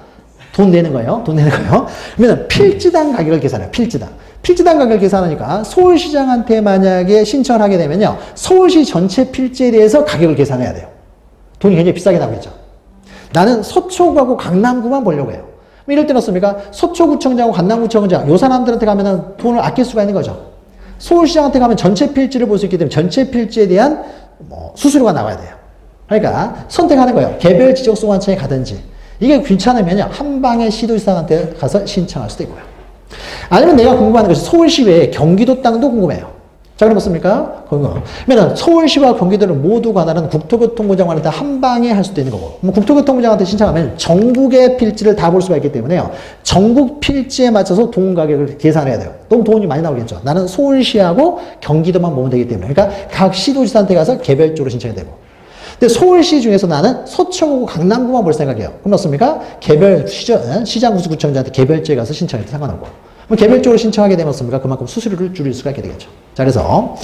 돈 내는 거예요. 돈 내는 거예요. 그러면 필지당 가격을 계산해요. 필지당. 필지당 가격을 계산하니까 서울시장한테 만약에 신청을 하게 되면요. 서울시 전체 필지에 대해서 가격을 계산해야 돼요. 돈이 굉장히 비싸게 나오겠죠. 나는 서초구하고 강남구만 보려고 해요. 이럴 때는 어떻습니까? 서초구청장하고 강남구청장, 요 사람들한테 가면은 돈을 아낄 수가 있는 거죠. 서울시장한테 가면 전체 필지를 볼 수 있기 때문에 전체 필지에 대한 수수료가 나와야 돼요. 그러니까 선택하는 거예요. 개별 지적소관청에 가든지. 이게 귀찮으면요. 한 방에 시도지사한테 가서 신청할 수도 있고요. 아니면 내가 궁금한 것이 서울시 외에 경기도 땅도 궁금해요. 자, 그럼 어떻습니까? 그러면 서울시와 경기도를 모두 관할하는 국토교통부 장관한테 한 방에 할 수도 있는 거고, 국토교통부 장관한테 신청하면 전국의 필지를 다 볼 수가 있기 때문에요. 전국 필지에 맞춰서 돈 가격을 계산해야 돼요. 너무 돈이 많이 나오겠죠. 나는 서울시하고 경기도만 보면 되기 때문에. 그러니까 각 시도지사한테 가서 개별적으로 신청이 되고. 근데 서울시 중에서 나는 서초구, 강남구만 볼 생각이에요. 그럼 어떻습니까? 개별 시장구청장한테 개별지에 가서 신청해도 상관없고. 개별적으로 신청하게 되면 어떻습니까? 그만큼 수수료를 줄일 수가 있게 되겠죠. 자, 그래서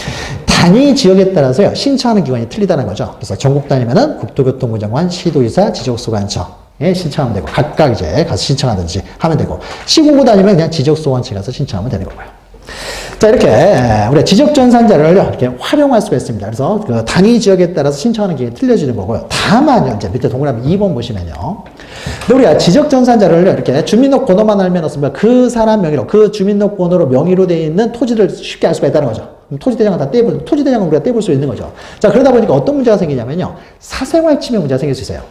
단위 지역에 따라서요, 신청하는 기관이 틀리다는 거죠. 그래서 전국 단위면은 국토교통부 장관, 시도지사, 지적소관청에 신청하면 되고, 각각 이제 가서 신청하든지 하면 되고, 시군구 단위면 그냥 지적소관청에 가서 신청하면 되는 거고요. 자, 이렇게 우리가 지적전산자를 이렇게 활용할 수가 있습니다. 그래서 그 단위 지역에 따라서 신청하는 기간이 틀려지는 거고요. 다만요, 이제 밑에 동그라미 2번 보시면요. 근데 우리가 지적전산자를 이렇게 주민등록번호만 알면 어떻습니까? 그 사람 명의로, 그 주민등록번호로 명의로 되어 있는 토지를 쉽게 알 수가 있다는 거죠. 토지대장은 다 떼볼, 토지대장은 우리가 떼볼 수 있는 거죠. 자, 그러다 보니까 어떤 문제가 생기냐면요. 사생활 침해 문제가 생길 수 있어요.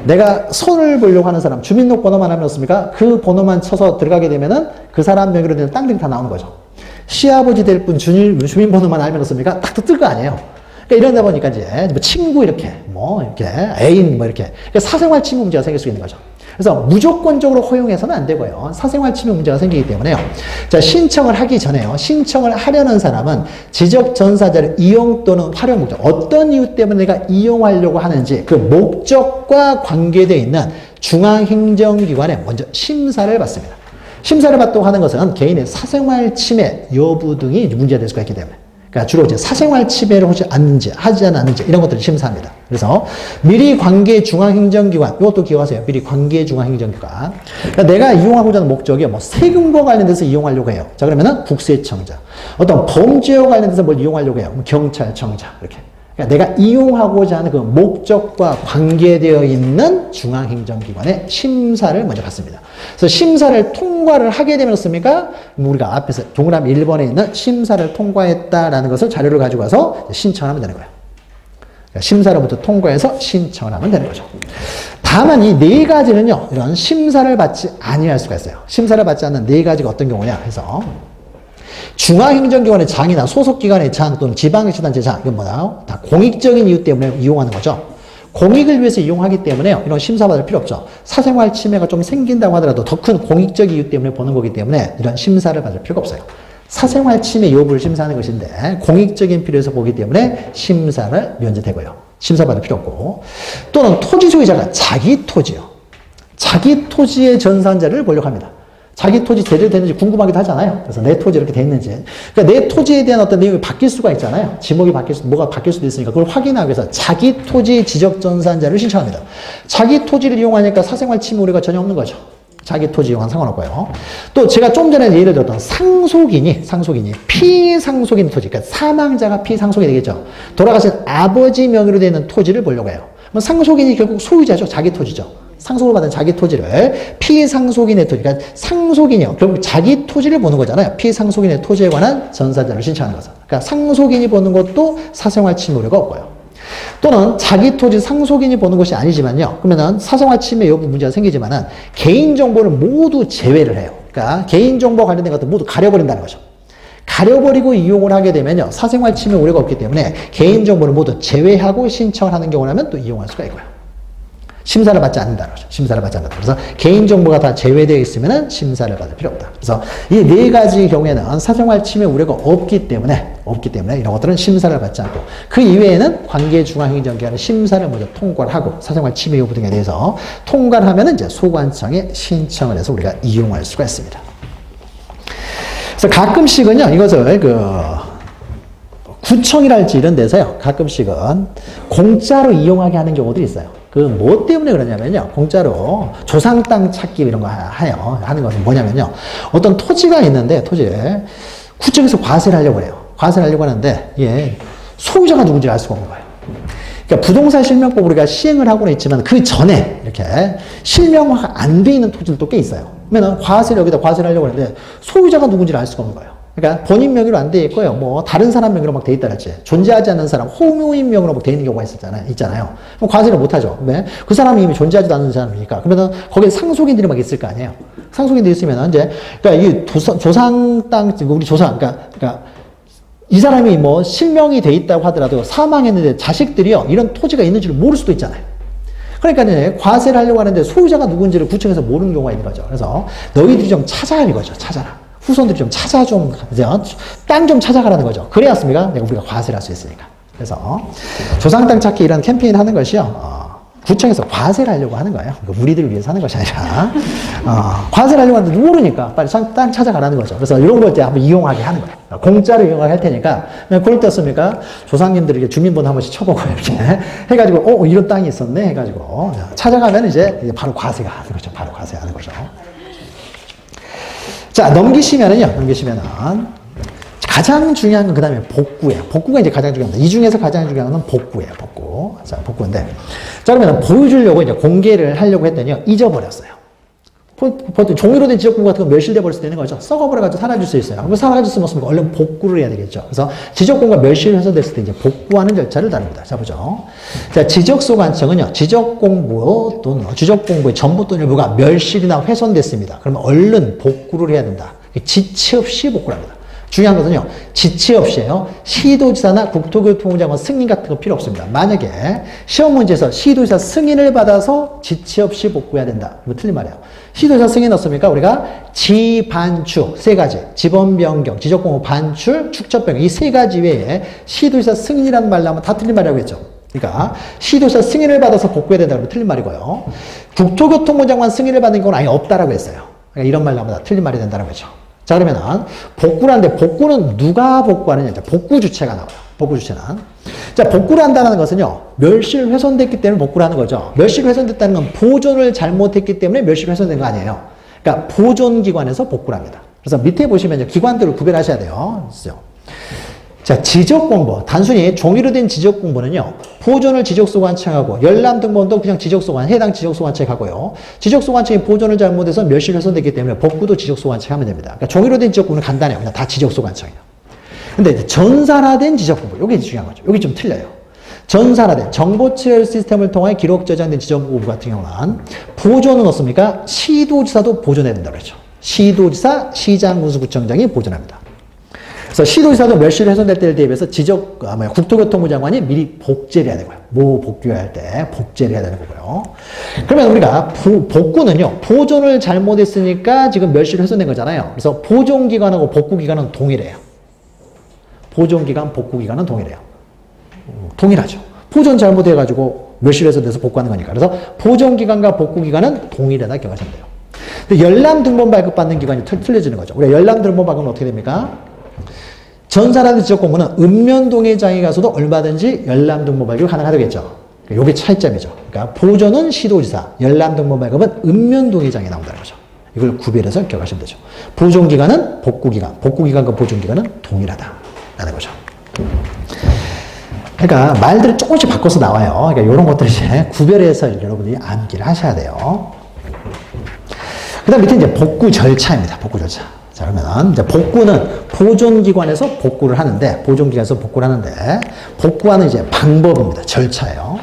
내가 손을 보려고 하는 사람, 주민등록번호만 하면 어떻습니까? 그 번호만 쳐서 들어가게 되면은 그 사람 명의로 되는 땅들이 다 나오는 거죠. 시아버지 될 분 주민번호만 알면 어떻습니까? 딱 뜰 거 아니에요. 그러니까 이러다 보니까 이제 뭐 친구 이렇게, 이렇게, 애인 이렇게. 그러니까 사생활 침해 문제가 생길 수 있는 거죠. 그래서 무조건적으로 허용해서는 안 되고요. 사생활 침해 문제가 생기기 때문에요. 자, 신청을 하기 전에요. 신청을 하려는 사람은 지적전산자를 이용 또는 활용 목적, 어떤 이유 때문에 내가 이용하려고 하는지 그 목적과 관계되어 있는 중앙행정기관에 먼저 심사를 받습니다. 심사를 받도록 하는 것은 개인의 사생활 침해 여부 등이 문제가 될 수가 있기 때문에. 그러니까 주로 이제 사생활 침해를 하지 않았는지 이런 것들을 심사합니다. 그래서 미리 관계 중앙행정기관, 이것도 기억하세요. 미리 관계 중앙행정기관. 그러니까 내가 이용하고자 하는 목적이 세금과 관련돼서 이용하려고 해요. 자, 그러면은 국세청자. 어떤 범죄와 관련돼서 뭘 이용하려고 해요. 경찰청자. 이렇게. 그러니까 내가 이용하고자 하는 그 목적과 관계되어 있는 중앙행정기관의 심사를 먼저 받습니다. 그래서 심사를 통과를 하게 되면 어떻습니까? 우리가 앞에서 동그라미 1번에 있는 심사를 통과했다라는 것을 자료를 가지고 와서 신청하면 되는 거예요. 그러니까 심사로부터 통과해서 신청을 하면 되는 거죠. 다만 이 네 가지는요, 이런 심사를 받지 아니할 수가 있어요. 심사를 받지 않는 네 가지가 어떤 경우냐 해서 중앙행정기관의 장이나 소속기관의 장 또는 지방자치단체 장, 이건 뭐다? 다 공익적인 이유 때문에 이용하는 거죠. 공익을 위해서 이용하기 때문에 이런 심사받을 필요 없죠. 사생활 침해가 좀 생긴다고 하더라도 더 큰 공익적 이유 때문에 보는 거기 때문에 이런 심사를 받을 필요가 없어요. 사생활 침해 여부를 심사하는 것인데 공익적인 필요에서 보기 때문에 심사를 면제되고요. 심사받을 필요 없고, 또는 토지 소유자가 자기 토지요. 자기 토지의 전산자를 보려고 합니다. 자기 토지 제대로 됐는지 궁금하기도 하잖아요. 그래서 내 토지 이렇게 됐는지. 그러니까 내 토지에 대한 어떤 내용이 바뀔 수가 있잖아요. 지목이 뭐가 바뀔 수도 있으니까 그걸 확인하기 위해서 자기 토지 지적전산자를 신청합니다. 자기 토지를 이용하니까 사생활 침해 우려가 전혀 없는 거죠. 자기 토지 이용은 상관없고요. 또 제가 좀 전에 예를 들었던 상속인이 피상속인 토지, 그러니까 사망자가 피상속이 되겠죠. 돌아가신 아버지 명의로 되는 토지를 보려고 해요. 상속인이 결국 소유자죠. 자기 토지죠. 상속을 받은 자기 토지를 피상속인의 토지, 그러니까 상속인이요. 결국 자기 토지를 보는 거잖아요. 피상속인의 토지에 관한 전산자를 신청하는 거죠. 그러니까 상속인이 보는 것도 사생활 침해 우려가 없고요. 또는 자기 토지 상속인이 보는 것이 아니지만요. 그러면은 사생활 침해 여부 문제가 생기지만은 개인정보를 모두 제외를 해요. 그러니까 개인정보 관련된 것들 모두 가려버린다는 거죠. 가려버리고 이용을 하게 되면요. 사생활 침해 우려가 없기 때문에 개인정보를 모두 제외하고 신청을 하는 경우라면 또 이용할 수가 있고요. 심사를 받지 않는다는 거죠. 심사를 받지 않는다. 그래서 개인정보가 다 제외되어 있으면 심사를 받을 필요 없다. 그래서 이 네 가지 경우에는 사생활 침해 우려가 없기 때문에 이런 것들은 심사를 받지 않고 그 이외에는 관계중앙행정기관의 심사를 먼저 통과를 하고 사생활 침해 여부 등에 대해서 통과를 하면 이제 소관청에 신청을 해서 우리가 이용할 수가 있습니다. 그래서 가끔씩은요, 이것을 구청이랄지 이런 데서요, 가끔씩은 공짜로 이용하게 하는 경우들이 있어요. 뭐 때문에 그러냐면요, 공짜로 조상 땅 찾기 이런 거 하는 것은 뭐냐면요, 어떤 토지가 있는데, 토지에 구청에서 과세를 하려고 해요. 과세를 하려고 하는데, 예, 소유자가 누군지 알 수가 없는 거예요. 그러니까 부동산 실명법 우리가 시행을 하고는 있지만 그 전에 이렇게 실명화가 안 돼 있는 토지들도 꽤 있어요. 그러면 여기다 과세를 하려고 하는데 소유자가 누군지를 알 수가 없는 거예요. 그러니까 본인 명의로 안 돼 있고요. 뭐 다른 사람 명의로 막 돼 있다랄지 존재하지 않는 사람 호묘인 명의로 막 돼 있는 경우가 있잖아요. 그럼 과세를 못 하죠. 왜? 그 사람이 이미 존재하지도 않는 사람이니까. 그러면 거기에 상속인들이 막 있을 거 아니에요. 상속인들이 있으면 이제 그러니까 이 조상 땅 우리 조상 그러니까 이 사람이 뭐 실명이 돼 있다고 하더라도 사망했는데 자식들이요 이런 토지가 있는지를 모를 수도 있잖아요. 그러니까 이제 과세를 하려고 하는데 소유자가 누군지를 구청에서 모르는 경우가 있는 거죠. 그래서 너희들이 좀 찾아라 이거죠. 찾아라. 후손들이 좀 땅 좀 찾아가라는 거죠. 그래야습니까? 우리가 과세를 할 수 있으니까. 그래서 조상 땅 찾기 이런 캠페인 하는 것이요. 구청에서 과세를 하려고 하는 거예요. 우리들을 위해서 하는 것이 아니라 과세를 하려고 하는데 모르니까 빨리 땅 찾아가라는 거죠. 그래서 이런 걸 때 한번 이용하게 하는 거예요. 공짜로 이용할 테니까 그럴 때 습니까? 조상님들에게 주민번호 한 번씩 쳐보고 이렇게 해가지고 이런 땅이 있었네 해가지고 찾아가면 이제 바로 과세가 하는 거죠. 바로 과세하는 거죠. 자, 넘기시면은 가장 중요한 건 그 다음에 복구예요. 복구가 이제 가장 중요합니다. 이 중에서 가장 중요한 건 복구예요. 복구. 자, 복구인데. 자, 그러면 보여주려고 이제 공개를 하려고 했더니요, 잊어버렸어요. 보통 종이로 된 지적공고 같은 거 멸실돼 버릴 수 있는 거죠. 썩어버려가지고 사라질 수 있어요. 그럼 사라질 수 없으면 얼른 복구를 해야 되겠죠. 그래서 지적공고가 멸실 훼손됐을 때 이제 복구하는 절차를 다룹니다. 자, 보죠. 자, 지적소관청은요, 지적공고 또는 지적공고의 전부 또는 일부가 멸실이나 훼손됐습니다. 그러면 얼른 복구를 해야 된다. 지체 없이 복구를 합니다. 중요한 것은요, 지체 없이요, 시도지사나 국토교통부 장관 승인 같은 거 필요 없습니다. 만약에 시험 문제에서 시도지사 승인을 받아서 지체 없이 복구해야 된다. 이거 틀린 말이에요. 시도지사 승인 없습니까? 우리가 지반추 세 가지, 지번 변경, 지적공고 반출, 축적 변경 이 세 가지 외에 시도지사 승인이라는 말로 하면 다 틀린 말이라고 했죠. 그러니까 시도지사 승인을 받아서 복구해야 된다고 하면 틀린 말이고요. 국토교통부 장관 승인을 받는 경우는 아예 없다라고 했어요. 그러니까 이런 말로 하면 다 틀린 말이 된다는 거죠. 자, 그러면 복구를 하는데 복구는 누가 복구하느냐? 복구 주체가 나와요. 복구 주체는. 자, 복구를 한다는 것은요, 멸실 훼손됐기 때문에 복구를 하는 거죠. 멸실 훼손됐다는 건 보존을 잘못했기 때문에 멸실 훼손된 거 아니에요. 그러니까 보존기관에서 복구를 합니다. 그래서 밑에 보시면 기관들을 구별하셔야 돼요. 자, 지적공보. 단순히 종이로 된 지적공보는요, 보존을 지적소관청하고, 열람등본도 그냥 해당 지적소관청에 가고요. 지적소관청이 보존을 잘못해서 멸실 훼손됐기 때문에 복구도 지적소관청에 하면 됩니다. 그러니까 종이로 된 지적공보는 간단해요. 그냥 다 지적소관청이에요. 근데 전산화된 지적공보, 이게 중요한 거죠. 여기 좀 틀려요. 전산화된 정보처리 시스템을 통해 기록 저장된 지적공보 같은 경우는 보존은 어떻습니까? 시도지사도 보존해야 된다고 그랬죠. 시도지사, 시장군수구청장이 보존합니다. 그래서 시도지사도 멸실 훼손될 때를 대비해서 국토교통부 장관이 미리 복제를 해야 되고요. 복귀할 때 복제를 해야 되는 거고요. 그러면 우리가 복구는요, 보존을 잘못했으니까 지금 멸실 훼손된 거잖아요. 그래서 보존기간하고 복구기간은 동일해요. 보존기간, 복구기간은 동일해요. 동일하죠. 보존 잘못해가지고 멸실 훼손돼서 복구하는 거니까. 그래서 보존기간과 복구기간은 동일하다 기억하시면 돼요. 근데 열람등본 발급받는 기간이 틀려지는 거죠. 우리가 열람등본 발급은 어떻게 됩니까? 전산화된 지적공보는 읍면동의장에 가서도 얼마든지 열람등본 발급이 가능하다겠죠. 이게 차이점이죠. 그러니까 보존은 시도지사, 열람등본 발급은 읍면동의장에 나온다는 거죠. 이걸 구별해서 기억하시면 되죠. 보존기간은 복구기간, 복구기간과 보존기간은 동일하다라는 거죠. 그러니까 말들을 조금씩 바꿔서 나와요. 그러니까 이런 것들을 이제 구별해서 여러분들이 암기를 하셔야 돼요. 그 다음 밑에 이제 복구 절차입니다. 복구 절차. 자, 그러면 이제 복구는 보존기관에서 복구를 하는데, 복구하는 이제 방법입니다. 절차예요.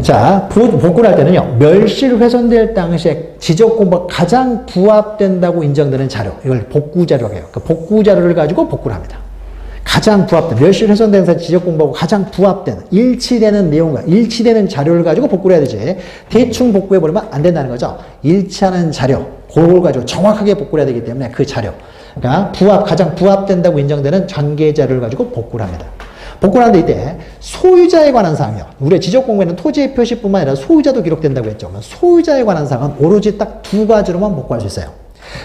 자, 복구를 할 때는요, 멸실 훼손될 당시에 지적공부가 가장 부합된다고 인정되는 자료, 이걸 복구자료라고 해요. 그 복구자료를 가지고 복구를 합니다. 가장 부합된, 멸실 훼손된 지적공부하고 가장 부합되는, 일치되는 내용과 일치되는 자료를 가지고 복구를 해야 되지, 대충 복구해버리면 안 된다는 거죠. 일치하는 자료, 그걸 가지고 정확하게 복구를 해야 되기 때문에 그 자료, 그러니까 가장 부합된다고 인정되는 전개 자료를 가지고 복구를 합니다. 복구를 하는데 이때 소유자에 관한 사항이요. 우리의 지적공부에는 토지의 표시뿐만 아니라 소유자도 기록된다고 했죠. 소유자에 관한 사항은 오로지 딱 두 가지로만 복구할 수 있어요.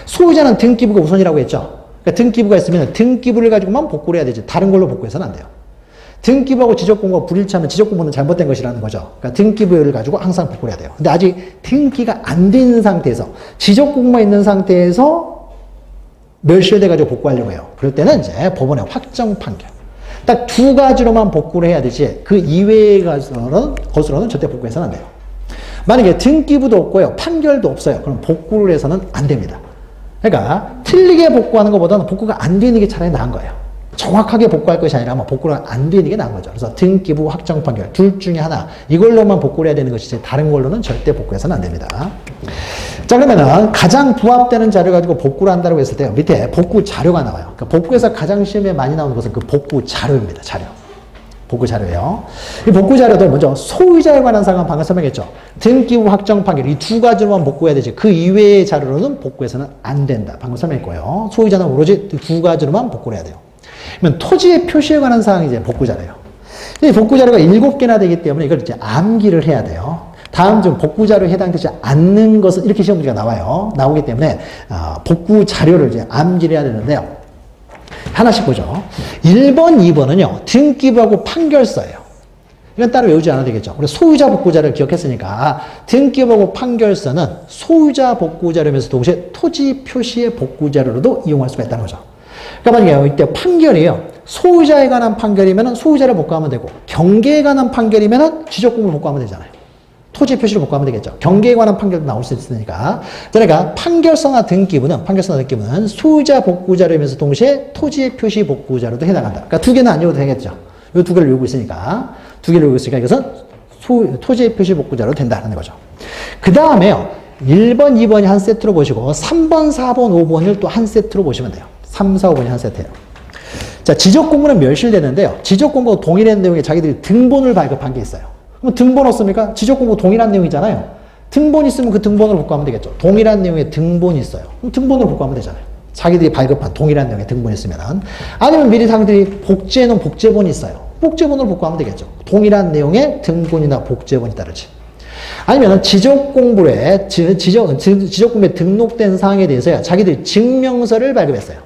소유자는 등기부가 우선이라고 했죠. 그러니까 등기부가 있으면 등기부를 가지고만 복구를 해야 되지 다른 걸로 복구해서는 안 돼요. 등기부하고 지적공부가 불일치하면 지적공부는 잘못된 것이라는 거죠. 그러니까 등기부를 가지고 항상 복구를 해야 돼요. 근데 아직 등기가 안 된 상태에서 지적공부가 있는 상태에서 멸실돼가지고 복구하려고 해요. 그럴 때는 이제 법원의 확정 판결. 딱 두 가지로만 복구를 해야 되지 그 이외의 것으로는 절대 복구해서는 안 돼요. 만약에 등기부도 없고요. 판결도 없어요. 그럼 복구를 해서는 안 됩니다. 그러니까 틀리게 복구하는 것보다는 복구가 안 되는 게 차라리 나은 거예요. 정확하게 복구할 것이 아니라 복구가 안 되는 게 나은 거죠. 그래서 등기부 확정 판결 둘 중에 하나 이걸로만 복구를 해야 되는 것이지 다른 걸로는 절대 복구해서는 안 됩니다. 자, 그러면은 가장 부합되는 자료 가지고 복구를 한다고 했을 때 밑에 복구 자료가 나와요. 그러니까 복구에서 가장 시험에 많이 나오는 것은 그 복구 자료입니다. 자료. 복구 자료예요. 이 복구 자료도 먼저 소유자에 관한 사항은 방금 설명했죠. 등기부 확정 판결 이 두 가지로만 복구해야 되지 그 이외의 자료로는 복구해서는 안 된다. 방금 설명했고요. 소유자는 오로지 두 가지로만 복구를 해야 돼요. 그러면 토지의 표시에 관한 사항이 이제 복구 자료예요. 이 복구 자료가 7개나 되기 때문에 이걸 이제 암기를 해야 돼요. 다음 중 복구 자료에 해당되지 않는 것은 이렇게 시험 문제가 나오기 때문에 복구 자료를 이제 암기를 해야 되는데요. 하나씩 보죠. 1번, 2번은요. 등기부하고 판결서예요. 이건 따로 외우지 않아도 되겠죠. 우리 소유자 복구자를 기억했으니까 등기부하고 판결서는 소유자 복구자료면서 동시에 토지 표시의 복구자료로도 이용할 수가 있다는 거죠. 그러니까 만약에 이때 판결이에요. 소유자에 관한 판결이면 소유자를 복구하면 되고 경계에 관한 판결이면 지적공부를 복구하면 되잖아요. 토지 표시를 복구하면 되겠죠. 경계에 관한 판결도 나올 수 있으니까. 그러니까 판결서나 등기부는 소유자 복구자료면서 동시에 토지의 표시 복구자료도 해당한다. 그러니까 두 개는 안 외워도 되겠죠. 이 두 개를 외우고 있으니까. 이것은 토지의 표시 복구자료로 된다는 거죠. 그 다음에요. 1번, 2번이 한 세트로 보시고 3번, 4번, 5번을 또 한 세트로 보시면 돼요. 3, 4, 5번이 한 세트예요. 자, 지적공부는 멸실되는데요. 지적공부가 동일한 내용에 자기들이 등본을 발급한 게 있어요. 그럼 등본 없습니까? 지적공부 동일한 내용이잖아요. 등본 있으면 그 등본으로 복구하면 되겠죠. 동일한 내용의 등본이 있어요. 그럼 등본으로 복구하면 되잖아요. 자기들이 발급한 동일한 내용의 등본이 있으면. 아니면 미리 자기들이 복제해놓은 복제본이 있어요. 복제본으로 복구하면 되겠죠. 동일한 내용의 등본이나 복제본이 따르지. 아니면 지적공부에 등록된 사항에 대해서요. 자기들이 증명서를 발급했어요.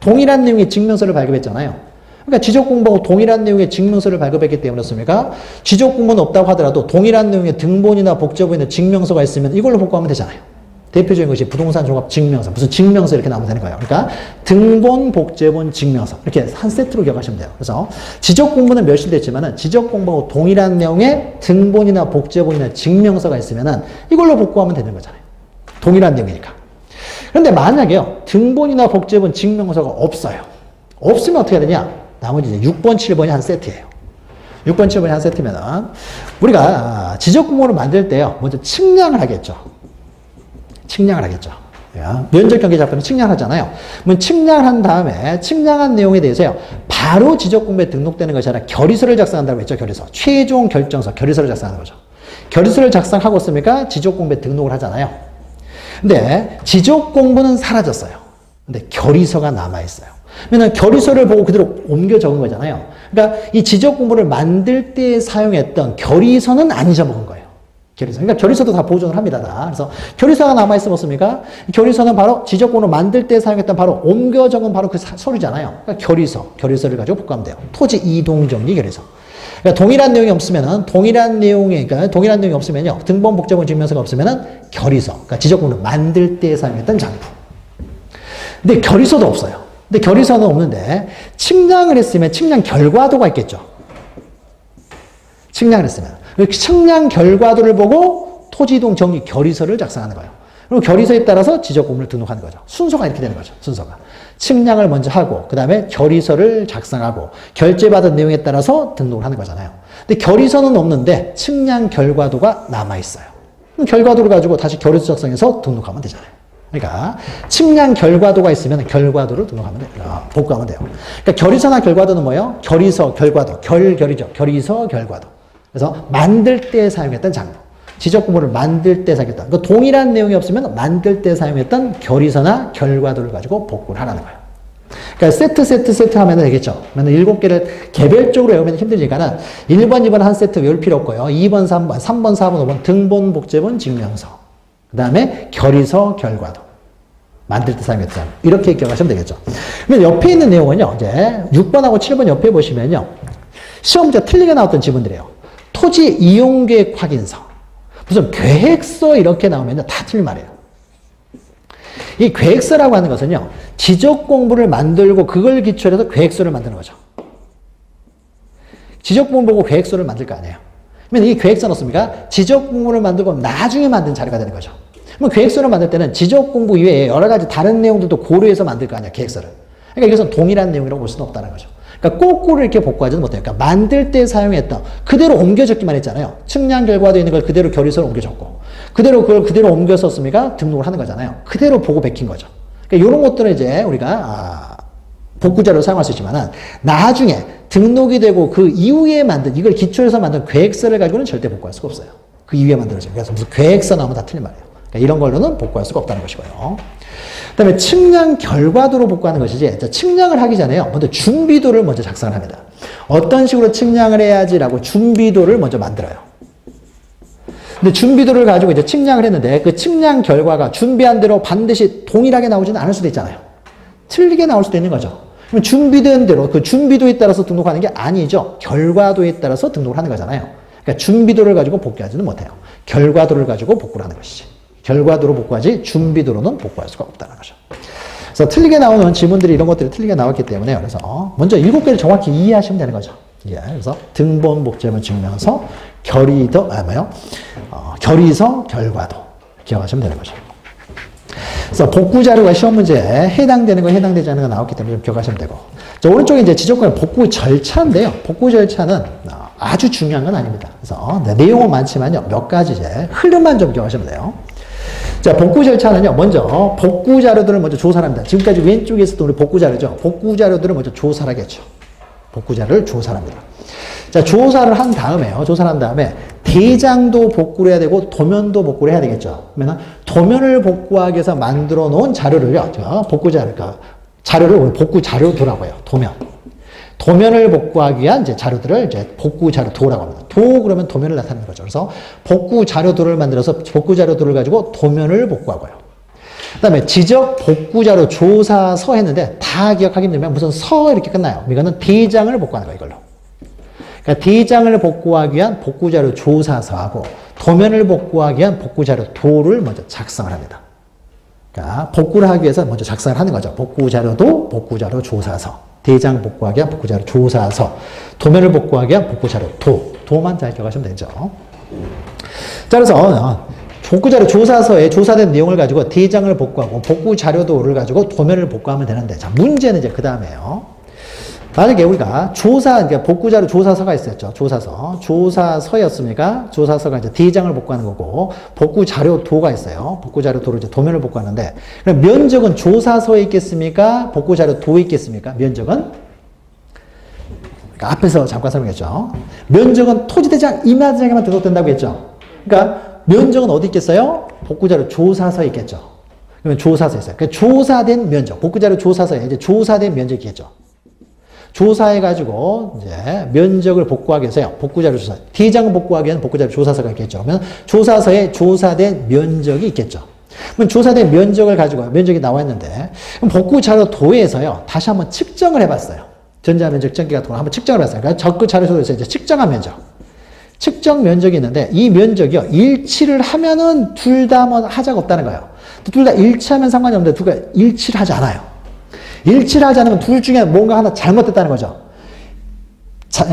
동일한 내용의 증명서를 발급했잖아요. 그러니까 지적공부하고 동일한 내용의 증명서를 발급했기 때문에 그렇습니까? 지적공부는 없다고 하더라도 동일한 내용의 등본이나 복제본이나 증명서가 있으면 이걸로 복구하면 되잖아요. 대표적인 것이 부동산 종합 증명서, 무슨 증명서 이렇게 나오면 되는 거예요. 그러니까 등본, 복제본, 증명서 이렇게 한 세트로 기억하시면 돼요. 그래서 지적공부는 멸실됐지만은 지적공부하고 동일한 내용의 등본이나 복제본이나 증명서가 있으면은 이걸로 복구하면 되는 거잖아요. 동일한 내용이니까. 그런데 만약에요, 등본이나 복제본, 증명서가 없어요. 없으면 어떻게 해야 되냐? 나머지 이제 6번, 7번이 한 세트예요. 6번, 7번이 한 세트면은 우리가 지적공부를 만들 때요. 먼저 측량을 하겠죠. 면적 경계 작품은 측량하잖아요. 그러면 측량을 한 다음에 측량한 내용에 대해서요. 바로 지적공부에 등록되는 것이 아니라 결의서를 작성한다고 했죠. 결의서. 최종 결정서, 결의서를 작성하는 거죠. 결의서를 작성하고 있으니까 지적공부에 등록을 하잖아요. 근데 지적공부는 사라졌어요. 근데 결의서가 남아있어요. 그러면 결의서를 보고 그대로 옮겨 적은 거잖아요. 그러니까 이 지적공부를 만들 때 사용했던 결의서는 안 잊어먹은 거예요. 결의서. 그러니까 결의서도 다 보존을 합니다. 다. 그래서 결의서가 남아있으면 어떻습니까? 결의서는 바로 지적공부를 만들 때 사용했던 바로 옮겨 적은 바로 그 서류잖아요. 그러니까 결의서를 가지고 복구하면 돼요. 토지 이동정리 결의서. 그러니까 동일한 내용이 없으면은 동일한 내용이 없으면요. 등본, 복제본, 증명서가 없으면은 결의서. 그러니까 지적공부를 만들 때 사용했던 장부. 근데 결의서도 없어요. 근데 결의서는 없는데 측량을 했으면 측량 결과도가 있겠죠. 측량을 했으면. 측량 결과도를 보고 토지이동 정리 결의서를 작성하는 거예요. 그리고 결의서에 따라서 지적공부를 등록하는 거죠. 순서가 이렇게 되는 거죠. 순서가. 측량을 먼저 하고 그 다음에 결의서를 작성하고 결제받은 내용에 따라서 등록을 하는 거잖아요. 근데 결의선은 없는데 측량 결과도가 남아있어요. 그럼 결과도를 가지고 다시 결의서 작성해서 등록하면 되잖아요. 그러니까 측량 결과도가 있으면 결과도를 등록하면 돼요. 복구하면 돼요. 그러니까 결의서나 결과도는 뭐예요? 결의서, 결과도, 결이죠. 결의서, 결과도. 그래서 만들 때 사용했던 장부. 지적공부를 만들 때 사용했던, 그 동일한 내용이 없으면 만들 때 사용했던 결의서나 결과도를 가지고 복구를 하라는 거예요. 그러니까 세트 하면 되겠죠. 그러면 7개를 개별적으로 외우면 힘드니까는 1번, 2번 한 세트 외울 필요 없고요. 2번, 3번, 4번, 5번 등본, 복제본, 증명서. 그 다음에 결의서, 결과도. 만들 때 사용했던. 이렇게 기억하시면 되겠죠. 그러면 옆에 있는 내용은요, 이제 6번하고 7번 옆에 보시면요. 시험 문제 틀리게 나왔던 지문들이에요. 토지 이용계획 확인서. 무슨 계획서 이렇게 나오면 다 틀린 말이에요. 이 계획서라고 하는 것은요, 지적 공부를 만들고 그걸 기초로 해서 계획서를 만드는 거죠. 지적 공부 보고 계획서를 만들 거 아니에요. 그러면 이 계획서는 어떻습니까? 지적 공부를 만들고 나중에 만든 자료가 되는 거죠. 그럼 계획서를 만들 때는 지적 공부 이외에 여러 가지 다른 내용들도 고려해서 만들 거 아니에요, 계획서를. 그러니까 이것은 동일한 내용이라고 볼 수는 없다는 거죠. 그러니까 거꾸로 이렇게 복구하지는 못해요. 그러니까 만들 때 사용했던 그대로 옮겨 적기만 했잖아요. 측량 결과도 있는 걸 그대로 결의서로 옮겨 적고 그대로 그걸 그대로 옮겨 썼으니까 등록을 하는 거잖아요. 그대로 보고 베낀 거죠. 그러니까 이런 것들은 이제 우리가 복구자료로 사용할 수 있지만은 나중에 등록이 되고 그 이후에 만든 이걸 기초해서 만든 계획서를 가지고는 절대 복구할 수가 없어요. 그 이후에 만들어져요. 그래서 무슨 계획서 나오면 다 틀린 말이에요. 그러니까 이런 걸로는 복구할 수가 없다는 것이고요. 그 다음에 측량 결과도로 복구하는 것이지, 측량을 하기 전에요, 먼저 준비도를 먼저 작성을 합니다. 어떤 식으로 측량을 해야지라고 준비도를 먼저 만들어요. 근데 준비도를 가지고 이제 측량을 했는데 그 측량 결과가 준비한 대로 반드시 동일하게 나오지는 않을 수도 있잖아요. 틀리게 나올 수도 있는 거죠. 그럼 준비된 대로 그 준비도에 따라서 등록하는 게 아니죠. 결과도에 따라서 등록을 하는 거잖아요. 그러니까 준비도를 가지고 복귀하지는 못해요. 결과도를 가지고 복구를 하는 것이지. 결과도로 복구하지 준비도로는 복구할 수가 없다는 거죠. 그래서 틀리게 나오는 지문들이 이런 것들이 틀리게 나왔기 때문에 그래서 먼저 7개를 정확히 이해하시면 되는 거죠. 예, 그래서 등본, 복제본, 증명서, 결의서, 결과도 기억하시면 되는 거죠. 그래서 복구 자료가 시험 문제에 해당되는 거, 해당되지 않는 거 나왔기 때문에 좀 기억하시면 되고. 자, 오른쪽에 이제 지적권의 복구 절차인데요. 복구 절차는 아주 중요한 건 아닙니다. 그래서 내용은 많지만요, 몇 가지 이제 흐름만 좀 기억하시면 돼요. 자, 복구 절차는요, 먼저 복구 자료들을 먼저 조사를 합니다. 지금까지 왼쪽에 있었던 우리 복구 자료죠. 복구 자료들을 먼저 조사를 하겠죠. 복구 자료를 조사를 합니다. 자, 조사를 한 다음에요. 조사를 한 다음에 대장도 복구를 해야 되고 도면도 복구를 해야 되겠죠. 그러면 도면을 복구하기 위해서 만들어 놓은 자료를요, 복구 자료, 그러니까 자료를 복구 자료도라고 해요. 도면을 복구하기 위한 이제 자료들을 이제 복구 자료도라고 합니다. 도 그러면 도면을 나타내는 거죠. 그래서 복구 자료도를 만들어서 복구 자료도를 가지고 도면을 복구하고요. 그 다음에 지적 복구 자료 조사서 했는데 다 기억하기 힘들면 무슨 서 이렇게 끝나요. 이거는 대장을 복구하는 거예요, 이걸로. 그러니까 대장을 복구하기 위한 복구 자료 조사서하고 도면을 복구하기 위한 복구 자료 도를 먼저 작성을 합니다. 그러니까 복구를 하기 위해서 먼저 작성을 하는 거죠. 복구 자료도, 복구 자료 조사서. 대장 복구하기 위한 복구자료 조사서, 도면을 복구하기 위한 복구자료 도만 잘 기억하시면 되죠. 자, 그래서 복구자료 조사서에 조사된 내용을 가지고 대장을 복구하고 복구자료도를 가지고 도면을 복구하면 되는데, 자, 문제는 이제 그 다음에요. 만약에 우리가 그러니까 복구자료 조사서가 있었죠. 조사서였습니까? 조사서가 이제 대장을 복구하는 거고, 복구자료도가 있어요. 복구자료도를 이제 도면을 복구하는데, 그럼 면적은 조사서에 있겠습니까? 복구자료도에 있겠습니까? 면적은? 그러니까 앞에서 잠깐 설명했죠. 면적은 토지대장 임야대장에만 등록된다고 했죠. 그러니까 면적은 어디 있겠어요? 복구자료 조사서에 있겠죠. 그러면 조사서에 있어요. 그러니까 조사된 면적, 복구자료 조사서에 이제 조사된 면적이겠죠. 조사해가지고, 이제, 면적을 복구하기 위해서요. 복구자료 조사. 대장을 복구하기 위한 복구자료 조사서가 있겠죠. 그러면 조사서에 조사된 면적이 있겠죠. 그럼 조사된 면적을 가지고, 면적이 나와 있는데, 그럼 복구자료 도에서요. 다시 한번 측정을 해봤어요. 전자면적 측정기 같은 걸 한번 측정을 해봤어요. 그러니까 적극자료소에서 이제 측정한 면적. 측정 면적이 있는데, 이 면적이요. 일치를 하면은 둘 다 뭐 하자가 없다는 거예요. 둘 다 일치하면 상관이 없는데, 둘 다 일치를 하지 않아요. 일치를 하지 않으면 둘 중에 뭔가 하나 잘못됐다는 거죠.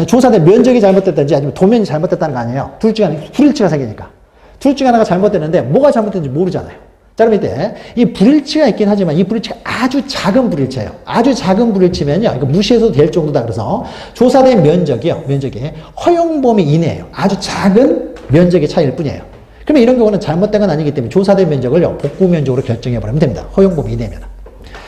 조사된 면적이 잘못됐든지 아니면 도면이 잘못됐다는 거 아니에요. 둘 중에 하나 불일치가 생기니까. 둘 중에 하나가 잘못됐는데 뭐가 잘못됐는지 모르잖아요. 자, 그럼 이때 이 불일치가 있긴 하지만 이 불일치가 아주 작은 불일치예요. 아주 작은 불일치면요. 이거 무시해도 될 정도다. 그래서 조사된 면적이요. 면적이 허용 범위 이내예요. 아주 작은 면적의 차이일 뿐이에요. 그러면 이런 경우는 잘못된 건 아니기 때문에 조사된 면적을요. 복구 면적으로 결정해버리면 됩니다. 허용 범위 이내면.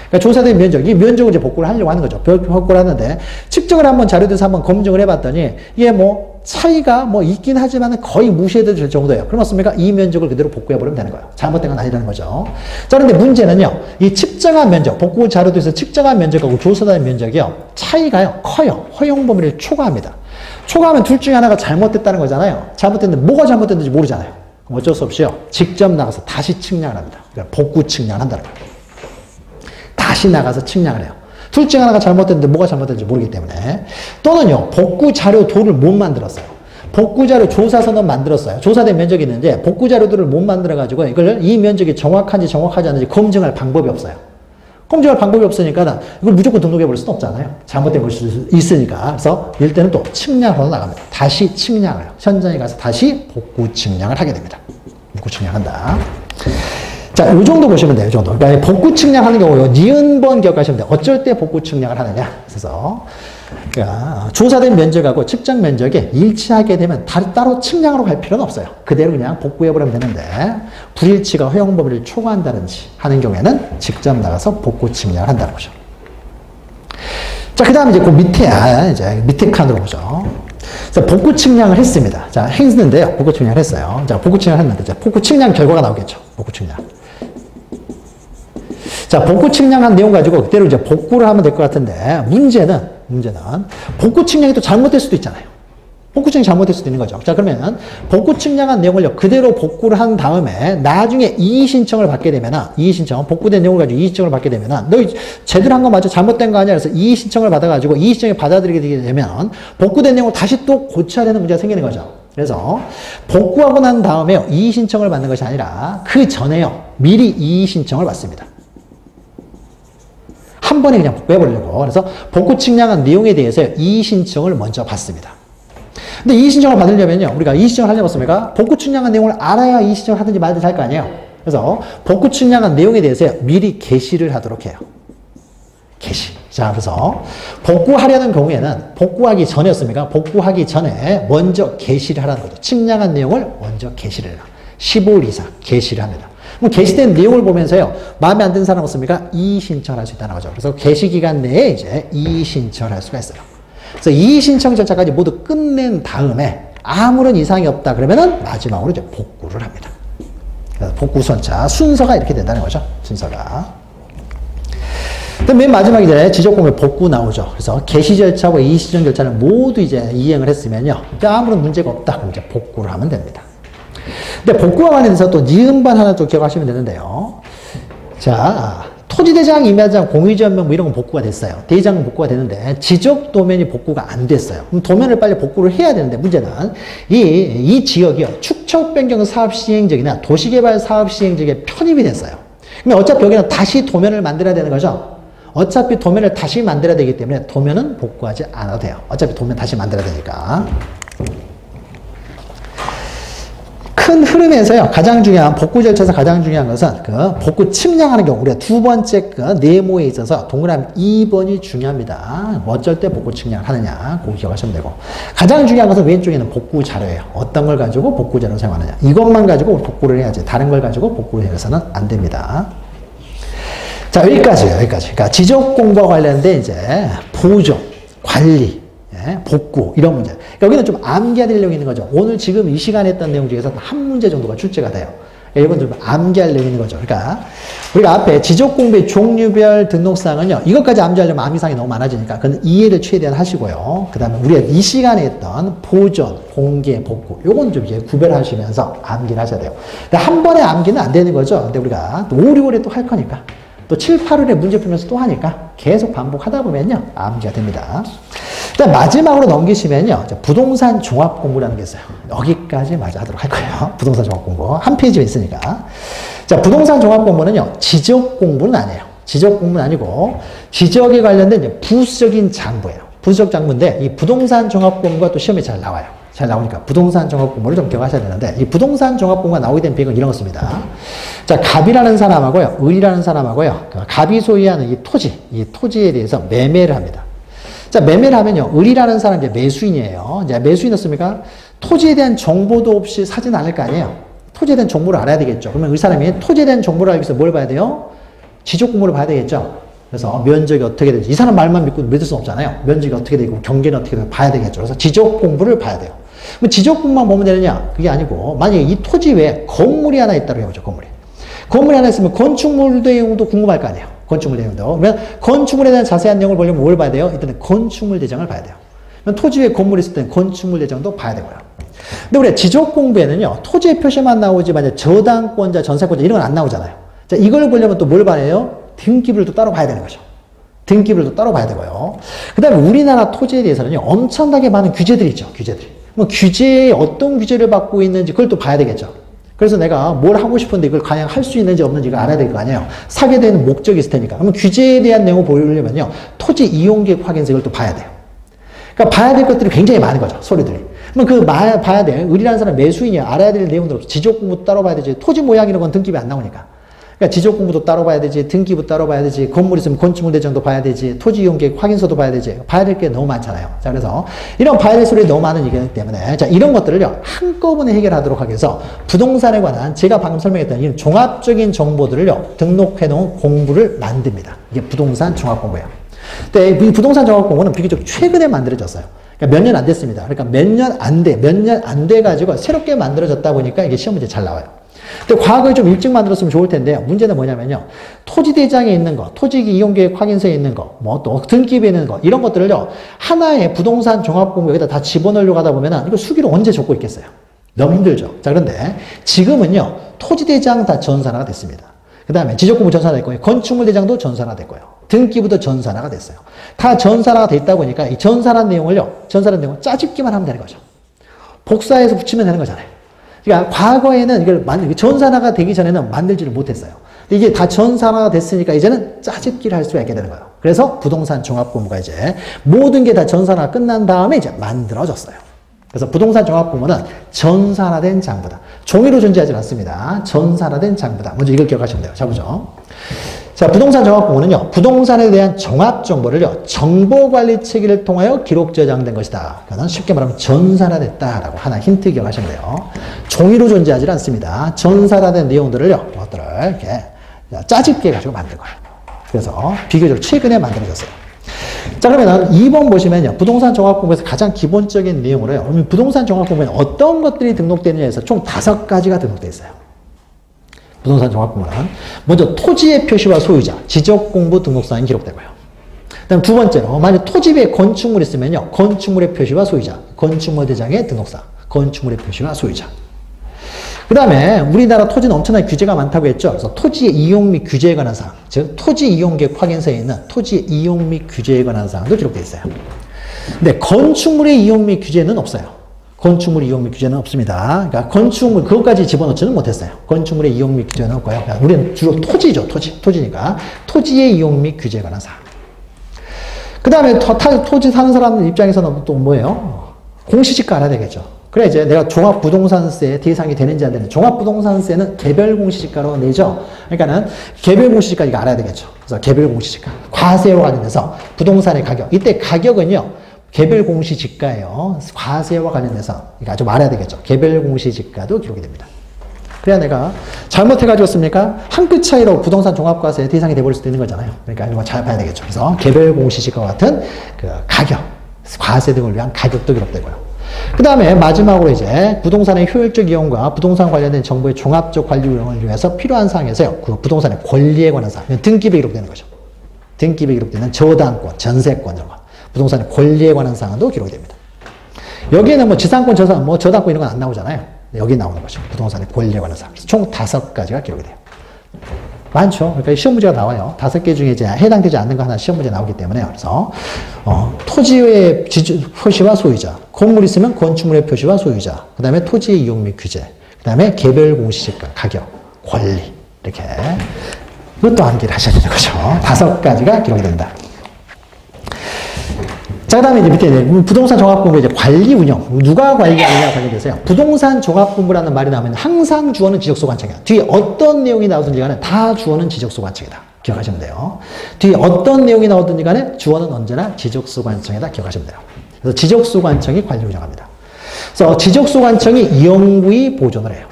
그러니까 조사된 면적, 이 면적을 이제 복구를 하려고 하는 거죠. 복구를 하는데 측정을 한번 자료에서 한번 검증을 해봤더니 이게 뭐 차이가 뭐 있긴 하지만 거의 무시해도 될 정도예요. 그럼 맞습니까? 이 면적을 그대로 복구해버리면 되는 거예요. 잘못된 건 아니라는 거죠. 자, 그런데 문제는요. 이 측정한 면적, 복구 자료에서 측정한 면적하고 조사된 면적이요. 차이가요. 커요. 허용 범위를 초과합니다. 초과하면 둘 중에 하나가 잘못됐다는 거잖아요. 잘못됐는데 뭐가 잘못됐는지 모르잖아요. 그럼 어쩔 수 없이요. 직접 나가서 다시 측량을 합니다. 그러니까 복구 측량을 한다는 거예요. 다시 나가서 측량을 해요. 둘 중 하나가 잘못됐는데 뭐가 잘못됐는지 모르기 때문에. 또는요, 복구 자료 도를 못 만들었어요. 복구 자료 조사서는 만들었어요. 조사된 면적이 있는데 복구 자료들을 못 만들어가지고 이 면적이 정확한지 정확하지 않은지 검증할 방법이 없어요. 검증할 방법이 없으니까 이걸 무조건 등록해버릴 수는 없잖아요. 잘못된 것이 있으니까. 그래서 이럴 때는 또 측량하러 나갑니다. 다시 측량을 해요. 현장에 가서 다시 복구 측량을 하게 됩니다. 복구 측량한다. 자, 요 정도 보시면 돼요, 요 정도. 그러니까 복구 측량하는 경우, 니은번 기억하시면 돼요. 어쩔 때 복구 측량을 하느냐. 그래서, 그러니까 조사된 면적하고 측정 면적이 일치하게 되면 따로 측량으로 갈 필요는 없어요. 그대로 그냥 복구해버리면 되는데, 불일치가 허용 범위를 초과한다든지 하는 경우에는 직접 나가서 복구 측량을 한다는 거죠. 자, 그 다음에 이제 그 밑에 칸으로 보죠. 자, 복구 측량을 했습니다. 자, 했는데요. 복구 측량을 했어요. 자, 복구 측량을 했는데, 자, 복구 측량 결과가 나오겠죠. 복구 측량. 자, 복구 측량한 내용 가지고 그대로 이제 복구를 하면 될 것 같은데, 문제는 복구 측량이 또 잘못될 수도 있잖아요. 복구 측량이 잘못될 수도 있는 거죠. 자, 그러면 복구 측량한 내용을요, 그대로 복구를 한 다음에 나중에 이의 신청을 받게 되면은, 이의 신청, 복구된 내용을 가지고 이의 신청을 받게 되면은, 너 제대로 한 거 맞아? 잘못된 거 아니야? 그래서 이의 신청을 받아가지고 이의 신청에 받아들이게 되면 복구된 내용을 다시 또 고쳐야 되는 문제가 생기는 거죠. 그래서 복구하고 난 다음에요, 이의 신청을 받는 것이 아니라 그 전에요, 미리 이의 신청을 받습니다. 한 번에 그냥 복구해버리려고. 그래서 복구 측량한 내용에 대해서 이의 신청을 먼저 받습니다. 근데 이의 신청을 받으려면요, 우리가 이의 신청을 하려면 어떻습니까? 복구 측량한 내용을 알아야 이의 신청을 하든지 말든지 할 거 아니에요. 그래서 복구 측량한 내용에 대해서 미리 게시를 하도록 해요. 게시. 자, 그래서 복구하려는 경우에는 복구하기 전이었습니까? 복구하기 전에 먼저 게시를 하라는 거죠. 측량한 내용을 먼저 게시를 해요. 15일 이상 게시를 합니다. 그럼 게시된 내용을 보면서요, 마음에 안 드는 사람 없습니까? 이의 신청을 할 수 있다는 거죠. 그래서 게시 기간 내에 이제 이의 신청을 할 수가 있어요. 그래서 이의 신청 절차까지 모두 끝낸 다음에 아무런 이상이 없다 그러면은 마지막으로 이제 복구를 합니다. 그래서 복구 순서가 이렇게 된다는 거죠. 순서가. 맨 마지막에 이제 지적공개 복구 나오죠. 그래서 게시 절차와 이의 신청 절차를 모두 이제 이행을 했으면요, 아무런 문제가 없다. 그럼 이제 복구를 하면 됩니다. 근데 복구와 관련해서 또 니은반 하나 또 기억하시면 되는데요. 자, 토지대장, 임야장, 공유지연명 뭐 이런 건 복구가 됐어요. 대장은 복구가 되는데 지적 도면이 복구가 안 됐어요. 그럼 도면을 빨리 복구를 해야 되는데 문제는 이 지역이요, 축척 변경 사업 시행적이나 도시개발 사업 시행적에 편입이 됐어요. 그럼 어차피 여기는 다시 도면을 만들어야 되는 거죠. 어차피 도면을 다시 만들어야 되기 때문에 도면은 복구하지 않아도 돼요. 어차피 도면 다시 만들어야 되니까. 큰 흐름에서요, 가장 중요한, 복구 절차에서 가장 중요한 것은 그 복구 측량하는 경우, 우리가 두 번째 그 네모에 있어서 동그라미 2번이 중요합니다. 어쩔 때 복구 측량을 하느냐, 그거 기억하시면 되고. 가장 중요한 것은 왼쪽에는 복구 자료예요. 어떤 걸 가지고 복구 자료를 사용하느냐. 이것만 가지고 복구를 해야지. 다른 걸 가지고 복구를 해서는 안 됩니다. 자, 여기까지예요, 여기까지. 그러니까 지적 공부와 관련된 이제 보존, 관리, 복구 이런 문제. 여기는 좀 암기해야 될 내용이 있는 거죠. 오늘 지금 이 시간에 했던 내용 중에서 한 문제 정도가 출제가 돼요. 이건 좀 암기할 내용이 있는 거죠. 그러니까 우리가 앞에 지적 공부의 종류별 등록사항은요, 이것까지 암기하려면 암기사항이 너무 많아지니까 그건 이해를 최대한 하시고요. 그 다음에 우리가 이 시간에 했던 보존, 공개, 복구 요건 좀 이제 구별하시면서 암기를 하셔야 돼요. 한 번에 암기는 안 되는 거죠. 근데 우리가 또 5, 6월에 또 할 거니까, 또 7, 8월에 문제 풀면서 또 하니까 계속 반복하다 보면요, 암기가 됩니다. 일단 마지막으로 넘기시면요, 부동산 종합 공부라는 게 있어요. 여기까지 마저 하도록 할 거예요. 부동산 종합 공부. 한 페이지에 있으니까. 자, 부동산 종합 공부는요, 지적 공부는 아니에요. 지적 공부는 아니고, 지적에 관련된 이제 부수적인 장부예요. 부수적 장부인데, 이 부동산 종합 공부가 또 시험에 잘 나와요. 잘 나오니까 부동산 종합 공부를 좀 기억하셔야 되는데 이 부동산 종합 공부가 나오게 된 배경은 이런 것입니다. 자, 갑이라는 사람하고요, 을이라는 사람하고요, 갑이 소유하는 이 토지에 대해서 매매를 합니다. 자, 매매를 하면요, 을이라는 사람이 이제 매수인이에요. 이제 매수인이었습니까? 토지에 대한 정보도 없이 사진 않을 거 아니에요. 토지에 대한 정보를 알아야 되겠죠. 그러면 이 사람이 토지에 대한 정보를 알기 위해서 뭘 봐야 돼요? 지적 공부를 봐야 되겠죠. 그래서 면적이 어떻게 되는지, 이 사람 말만 믿고 믿을 수 없잖아요. 면적이 어떻게 되고 경계는 어떻게 되고 봐야 되겠죠. 그래서 지적 공부를 봐야 돼요. 그럼 지적 공부만 보면 되느냐? 그게 아니고, 만약에 이 토지 외에 건물이 하나 있다고 해보죠. 건물이 하나 있으면 건축물 내용도 궁금할 거 아니에요. 건축물 내용도. 그러면 건축물에 대한 자세한 내용을 보려면 뭘 봐야 돼요? 일단은 건축물 대장을 봐야 돼요. 그럼 토지 위에 건물이 있을 때는 건축물 대장도 봐야 되고요. 근데 우리가 지적 공부에는요, 토지의 표시만 나오지 만약 저당권자, 전세권자 이런 건 안 나오잖아요. 자, 이걸 보려면 또 뭘 봐야 등기부를 또 따로 봐야 되는 거죠. 등기부를 또 따로 봐야 되고요. 그 다음에 우리나라 토지에 대해서는요, 엄청나게 많은 규제들이 있죠. 뭐 규제에 어떤 규제를 받고 있는지 그걸 또 봐야 되겠죠. 그래서 내가 뭘 하고 싶은데 이걸 과연 할 수 있는지 없는지가 알아야 될 거 아니에요. 사게 되는 목적이 있을 테니까. 그러면 규제에 대한 내용을 보려면요, 토지 이용계획 확인서 이걸 또 봐야 돼요. 그러니까 봐야 될 것들이 굉장히 많은 거죠. 소리들이. 그럼 봐야 될, 을이라는 사람 매수인이 알아야 될 내용들 없어. 지적 공부 따로 봐야 되지. 토지 모양 이런 건 등기부에 안 나오니까. 그러니까 지적 공부도 따로 봐야 되지, 등기부 따로 봐야 되지, 건물 있으면 건축물 대장도 봐야 되지, 토지 이용 계획 확인서도 봐야 되지. 봐야 될 게 너무 많잖아요. 자, 그래서 이런 봐야 될 소리 너무 많은 얘기이기 때문에, 자, 이런 것들을요, 한꺼번에 해결하도록 하기 위해서 부동산에 관한 제가 방금 설명했던 이런 종합적인 정보들을요, 등록해 놓은 공부를 만듭니다. 이게 부동산 종합 공부예요. 근데 이 부동산 종합 공부는 비교적 최근에 만들어졌어요. 그러니까 몇 년 안 됐습니다. 그러니까 몇 년 안 돼 가지고 새롭게 만들어졌다 보니까 이게 시험 문제 잘 나와요. 근데 과거에 좀 일찍 만들었으면 좋을 텐데요. 문제는 뭐냐면요, 토지대장에 있는 거, 토지기 이용계획 확인서에 있는 거, 뭐 또 등기부에 있는 거, 이런 것들을요, 하나의 부동산 종합공부 여기다 다 집어넣으려고 하다 보면은 이거 수기로 언제 적고 있겠어요? 너무 힘들죠. 자, 그런데 지금은요, 토지대장 다 전산화가 됐습니다. 그 다음에 지적공부 전산화 됐고요, 건축물 대장도 전산화 됐고요, 등기부도 전산화가 됐어요. 다 전산화가 됐다 보니까 이 전산화 내용을 짜집기만 하면 되는 거죠. 복사해서 붙이면 되는 거잖아요. 그러니까 과거에는 이걸 전산화가 되기 전에는 만들지를 못했어요. 이게 다 전산화가 됐으니까 이제는 짜집기를 할 수가 있게 되는 거예요. 그래서 부동산 종합공부가 이제 모든 게 다 전산화가 끝난 다음에 이제 만들어졌어요. 그래서 부동산 종합공부는 전산화된 장부다. 종이로 존재하지 않습니다. 전산화된 장부다. 먼저 이걸 기억하시면 돼요. 자, 보죠. 자, 부동산 종합공부는요, 부동산에 대한 종합 정보를요, 정보관리 체계를 통하여 기록 저장된 것이다. 그러니까 쉽게 말하면 전산화됐다라고 하나 힌트 기억하시면 돼요. 종이로 존재하지 않습니다. 전산화된 내용들을요, 이것들을 이렇게 짜집기 해가지고 만든 거예요. 그래서 비교적 최근에 만들어졌어요. 자, 그러면 2번 보시면요, 부동산 종합공부에서 가장 기본적인 내용으로요, 부동산 종합공부에는 어떤 것들이 등록되느냐에 서 총 5가지가 등록되어 있어요. 부동산 종합공부는 먼저 토지의 표시와 소유자, 지적공부 등록사항이 기록되고요. 그다음 두 번째로 만약 토지에 건축물이 있으면요, 건축물의 표시와 소유자, 건축물 대장의 등록사항, 건축물의 표시와 소유자. 그 다음에 우리나라 토지는 엄청나게 규제가 많다고 했죠. 그래서 토지의 이용 및 규제에 관한 사항, 즉 토지 이용계획 확인서에 있는 토지 이용 및 규제에 관한 사항도 기록되어 있어요. 근데 건축물의 이용 및 규제는 없어요. 건축물 이용 및 규제는 없습니다. 그러니까 건축물 그것까지 집어넣지는 못했어요. 건축물의 이용 및 규제는 없고요. 우리는 주로 토지죠. 토지니까 토지의 이용 및 규제에 관한 사항. 그 다음에 토지 사는 사람 입장에서는 또 뭐예요? 공시지가 알아야 되겠죠. 그래 이제 내가 종합부동산세 대상이 되는지 안 되는지. 종합부동산세는 개별 공시지가로 내죠. 그러니까는 개별 공시지가 이거 알아야 되겠죠. 그래서 개별 공시지가 과세와 관련해서 부동산의 가격. 이때 가격은요, 개별 공시지가예요. 과세와 관련해서 이거 아주 알아야 되겠죠. 개별 공시지가도 기록이 됩니다. 그래야 내가 잘못해가지고 씁니까? 한 끗 차이로 부동산 종합과세 대상이 돼버릴 수도 있는 거잖아요. 그러니까 이거 잘 봐야 되겠죠. 그래서 개별 공시지가와 같은 그 가격, 과세 등을 위한 가격도 기록되고요. 그 다음에 마지막으로 이제 부동산의 효율적 이용과 부동산 관련된 정보의 종합적 관리 운영을 위해서 필요한 사항에서요, 그 부동산의 권리에 관한 사항, 등기부에 기록되는 거죠. 등기부에 기록되는 저당권, 전세권 이런 거. 부동산의 권리에 관한 사항도 기록이 됩니다. 여기에는 뭐 지상권, 저당권 이런 건 안 나오잖아요. 여기 나오는 거죠. 부동산의 권리에 관한 사항. 그래서 총 5가지가 기록이 돼요. 많죠. 그러니까 시험 문제가 나와요. 5개 중에 이제 해당되지 않는 거 하나 시험 문제 나오기 때문에. 그래서 토지의 표시와 소유자, 건물 있으면 건축물의 표시와 소유자, 그 다음에 토지의 이용 및 규제, 그 다음에 개별 공시지가, 가격, 권리 이렇게 이것도 암기를 하셔야 되는 거죠. 5가지가 기록이 된다. 자, 자, 그 다음에 이제 밑에 부동산 종합공부 이제 관리 운영. 누가 관리하느냐 관련돼서요. 부동산 종합공부라는 말이 나오면 항상 주어는 지적소 관청이야. 뒤에 어떤 내용이 나오든지 간에 다 주어는 지적소 관청이다. 기억하시면 돼요. 뒤에 어떤 내용이 나오든지 간에 주어는 언제나 지적소 관청이다. 기억하시면 돼요. 그래서 지적소 관청이 관리 운영합니다. 그래서 지적소 관청이 영구히 보존을 해요.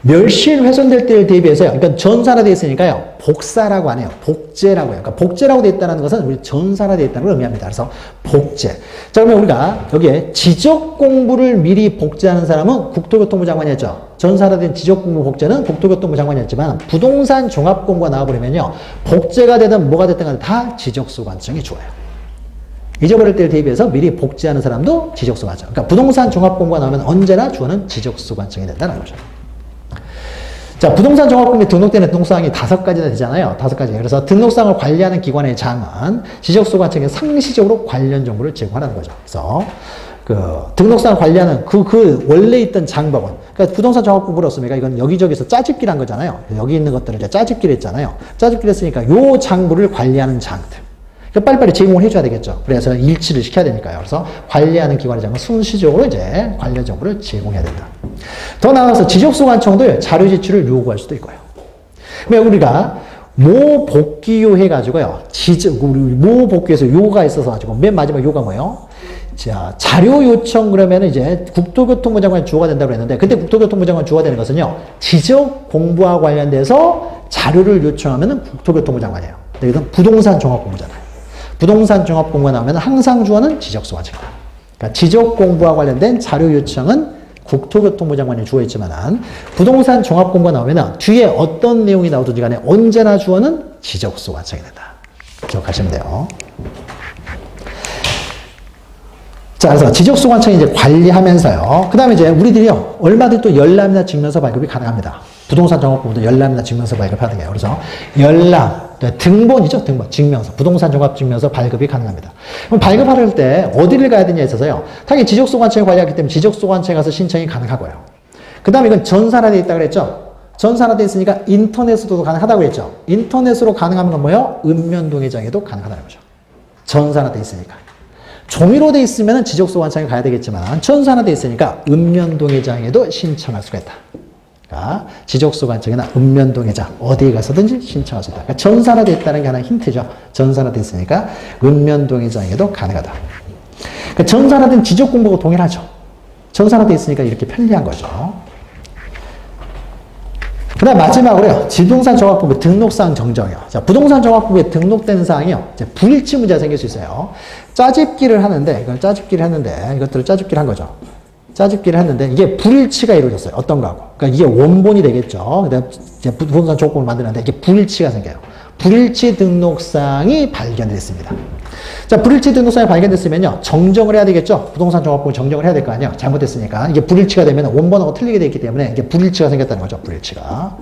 멸실 훼손될 때를 대비해서요. 그러니까 전사라 되어 있으니까요. 복사라고 안 해요. 복제라고 해요. 그러니까 복제라고 되어 있다는 것은 우리 전사라 되어 있다는 걸 의미합니다. 그래서 복제. 자, 그러면 우리가 여기에 지적 공부를 미리 복제하는 사람은 국토교통부 장관이었죠. 전사라 된 지적 공부 복제는 국토교통부 장관이었지만 부동산 종합 공부가 나와버리면요. 복제가 되든 뭐가 됐든 간에 다 지적소 관청이 주어요. 잊어버릴 때를 대비해서 미리 복제하는 사람도 지적소 관청. 그러니까 부동산 종합 공부가 나오면 언제나 주어는 지적소 관청이 된다는 거죠. 자, 부동산 종합공부에 등록되는 등록사항이 5가지나 되잖아요. 5가지. 그래서 등록사항을 관리하는 기관의 장은 지적소 관청에 상시적으로 관련 정보를 제공하는 거죠. 그래서 등록사항을 관리하는 원래 있던 장법은, 그러니까 부동산 종합공부로 썼으니까 이건 여기저기서 짜집기를 한 거잖아요. 여기 있는 것들을 이제 짜집기를 했잖아요. 짜집기를 했으니까 요 장부를 관리하는 장들. 빨리빨리 제공을 해줘야 되겠죠. 그래서 일치를 시켜야 되니까요. 그래서 관리하는 기관의 장은 순시적으로 이제 관련 정보를 제공해야 된다. 더 나아가서 지적소 관청도 자료 제출을 요구할 수도 있고요. 그러면 우리가 모 복귀요 해가지고요. 모 복귀에서 요가 있어서 가지고 맨 마지막 요가 뭐예요? 자, 자료 요청 그러면 이제 국토교통부 장관이 주어가 된다고 했는데, 그때 국토교통부 장관 주어가 되는 것은요. 지적 공부와 관련돼서 자료를 요청하면 국토교통부 장관이에요. 이건 부동산 종합공부잖아요. 부동산 종합공부가 나오면 항상 주어는 지적소 관청이다. 그러니까 지적 공부와 관련된 자료 요청은 국토교통부 장관이 주어 있지만 부동산 종합공부가 나오면 뒤에 어떤 내용이 나오든지 간에 언제나 주어는 지적소 관청이 된다. 기억하시면 돼요. 자, 그래서 지적소 관청이 이제 관리하면서요. 그 다음에 이제 우리들이요. 얼마든지 또 열람이나 증명서 발급이 가능합니다. 부동산 종합공부도 열람이나 증명서 발급하는 거예요. 그래서 열람, 등본이죠. 등본, 증명서, 부동산 종합증명서 발급이 가능합니다. 그럼 발급할 때 어디를 가야 되냐에 있어서요. 당연히 지적소 관청이 관리하기 때문에 지적소 관청에 가서 신청이 가능하고요. 그 다음에 이건 전산화되어 있다고 그랬죠. 전산화되어 있으니까 인터넷으로도 가능하다고 했죠. 인터넷으로 가능한 건 뭐예요? 읍면동의장에도 가능하다는 거죠. 전산화되어 있으니까. 종이로 되어 있으면 지적소 관청에 가야 되겠지만 전산화되어 있으니까 읍면동의장에도 신청할 수가 있다. 지적소 관청이나 읍면동의장 어디에 가서든지 신청할 수 있다. 그러니까 전산화되어 있다는 게 하나의 힌트죠. 전산화되어 있으니까 읍면동의장에도 가능하다. 그러니까 전산화된 지적공부가 동일하죠. 전산화되어 있으니까 이렇게 편리한 거죠. 그 다음 마지막으로요. 부동산 종합공부 등록사항 정정이요. 자, 부동산 종합공부에 등록되는 사항이요. 이제 불일치 문제가 생길 수 있어요. 짜집기를 하는데, 이것들을 짜집기를 한 거죠. 짜집기를 했는데 이게 불일치가 이루어졌어요. 어떤 거하고. 그러니까 이게 원본이 되겠죠. 그다음 이제 부동산 조건을 만드는데 이게 불일치가 생겨요. 불일치 등록사항이 발견됐습니다. 자, 불일치 등록사항이 발견됐으면요. 정정을 해야 되겠죠. 부동산 종합공부 정정을 해야 될 거 아니에요. 잘못됐으니까. 이게 불일치가 되면 원본하고 틀리게 되어 있기 때문에 이게 불일치가 생겼다는 거죠. 불일치가.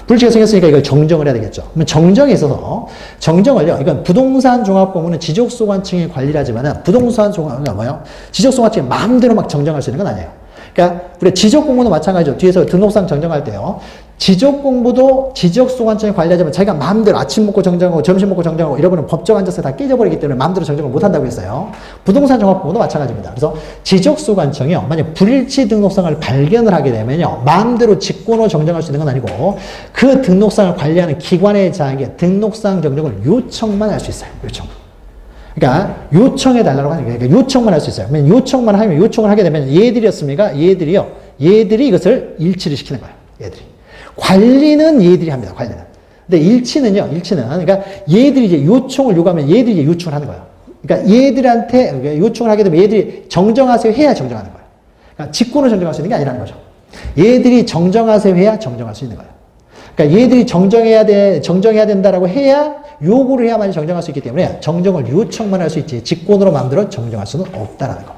불일치가 생겼으니까 이걸 정정을 해야 되겠죠. 그러면 정정에 있어서 정정을요. 이건 부동산 종합공부는 지적소 관청이 관리를 하지만은 부동산 종합공부가 뭐예요? 지적소 관청이 마음대로 막 정정할 수 있는 건 아니에요. 그러니까 우리 지적공부도 마찬가지죠. 뒤에서 등록상 정정할 때요. 지적공부도 지적소 관청이 관리하지만 자기가 마음대로 아침 먹고 정정하고 점심 먹고 정정하고 이러고는 법정 앉아서 다 깨져버리기 때문에 마음대로 정정을 못한다고 했어요. 부동산 종합공부도 마찬가지입니다. 그래서 지적소 관청이요. 만약 불일치 등록상을 발견을 하게 되면요. 마음대로 직권으로 정정할 수 있는 건 아니고 그 등록상을 관리하는 기관의 장에게 등록상 정정을 요청만 할 수 있어요. 요청. 그러니까 요청해달라고 하는 거예요. 그러니까 요청만 할 수 있어요. 요청만 하면 요청을 하게 되면 얘들이었습니까? 얘들이 이것을 일치를 시키는 거예요. 얘들이. 관리는 얘들이 합니다. 관리는. 근데 일치는요. 그러니까 얘들이 이제 요청을 요구하면 얘들이 이제 요청을 하는 거예요. 그러니까 얘들한테 요청을 하게 되면 얘들이 정정하세요 해야 정정하는 거예요. 그러니까 직권을 정정할 수 있는 게 아니라는 거죠. 얘들이 정정하세요 해야 정정할 수 있는 거예요. 그러니까 얘들이 정정해야 된다라고 해야 요구를 해야만 정정할 수 있기 때문에 정정을 요청만 할 수 있지 직권으로 마음대로 정정할 수는 없다라는 거.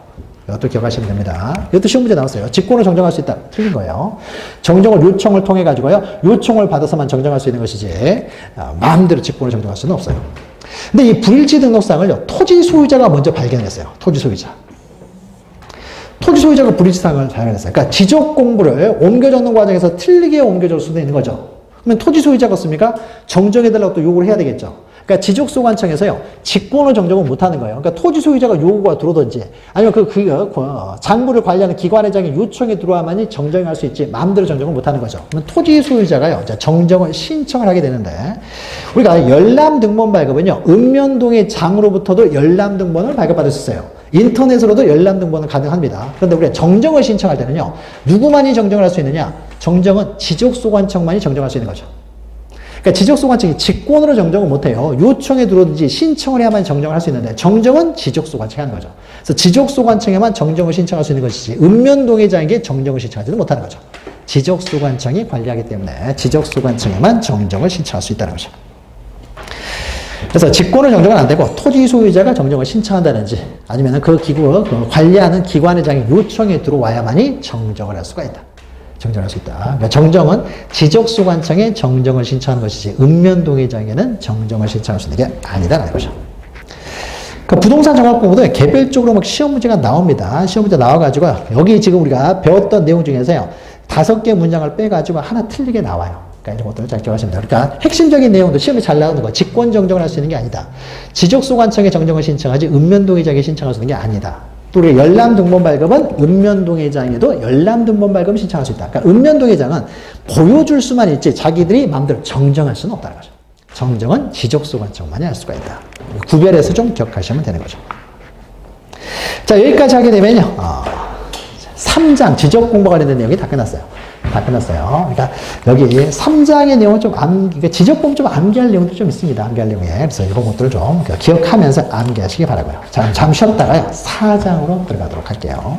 이것도 기억하시면 됩니다. 이것도 시험 문제 나왔어요. 직권으로 정정할 수 있다. 틀린 거예요. 정정을 요청을 통해 가지고요. 요청을 받아서만 정정할 수 있는 것이지 마음대로 직권을 정정할 수는 없어요. 근데 이 불일치 등록상을요. 토지 소유자가 먼저 발견했어요. 토지 소유자. 토지 소유자가 불일치상을 발견했어요. 그러니까 지적 공부를 옮겨 적는 과정에서 틀리게 옮겨 줄 수도 있는 거죠. 그러면 토지 소유자가 없습니까? 정정해달라고 또 요구를 해야 되겠죠. 그러니까 지적소관청에서요, 직권으로 정정을 못하는 거예요. 그러니까 토지 소유자가 요구가 들어오든지 아니면 장부를 관리하는 기관회장의 요청이 들어와야만이 정정할 수 있지 마음대로 정정을 못하는 거죠. 그러면 토지 소유자가요, 정정을 신청을 하게 되는데 우리가 열람등본 발급은요, 읍면동의 장으로부터도 열람등본을 발급받을 수 있어요. 인터넷으로도 열람등본은 가능합니다. 그런데 우리가 정정을 신청할 때는요, 누구만이 정정을 할 수 있느냐? 정정은 지적소관청만이 정정할 수 있는 거죠. 그러니까 지적소관청이 직권으로 정정을 못해요. 요청에 들어오든지 신청을 해야만 정정을 할 수 있는데 정정은 지적소관청이 하는 거죠. 그래서 지적소관청에만 정정을 신청할 수 있는 것이지 읍면동의장에게 정정을 신청하지는 못하는 거죠. 지적소관청이 관리하기 때문에 지적소관청에만 정정을 신청할 수 있다는 거죠. 그래서 직권을 정정은 안 되고 토지 소유자가 정정을 신청한다든지 아니면 그 관리하는 기관회장의 요청에 들어와야만이 정정을 할 수가 있다. 정정할 수 있다. 그러니까 정정은 지적소관청에 정정을 신청하는 것이지 읍면동의장에는 정정을 신청할 수 있는 게 아니다라는 거죠. 그러니까 부동산 종합공부도 개별적으로 막 시험 문제가 나옵니다. 시험 문제 나와가지고 여기 지금 우리가 배웠던 내용 중에서요, 5개 문장을 빼가지고 하나 틀리게 나와요. 그러니까 이런 것들을 잘 기억하시면 돼요. 그러니까 핵심적인 내용도 시험에 잘 나오는 거, 직권 정정을 할 수 있는 게 아니다. 지적소관청에 정정을 신청하지 읍면동의장에 신청할 수 있는 게 아니다. 또 우리 열람등본 발급은 읍면동의장에도 열람등본 발급을 신청할 수 있다. 그러니까 읍면동의장은 보여줄 수만 있지 자기들이 마음대로 정정할 수는 없다는 거죠. 정정은 지적소관청만이 할 수가 있다. 구별해서 좀 기억하시면 되는 거죠. 자, 여기까지 하게 되면요, 3장 지적공부 관련된 내용이 다 끝났어요. 다 끝났어요. 그러니까 여기 3장의 내용은 좀 그러니까 지적공부 좀 암기할 내용도 좀 있습니다. 암기할 내용에. 그래서 이런 것들을 좀 기억하면서 암기하시기 바라고요. 자, 잠시 쉬었다가요, 4장으로 들어가도록 할게요.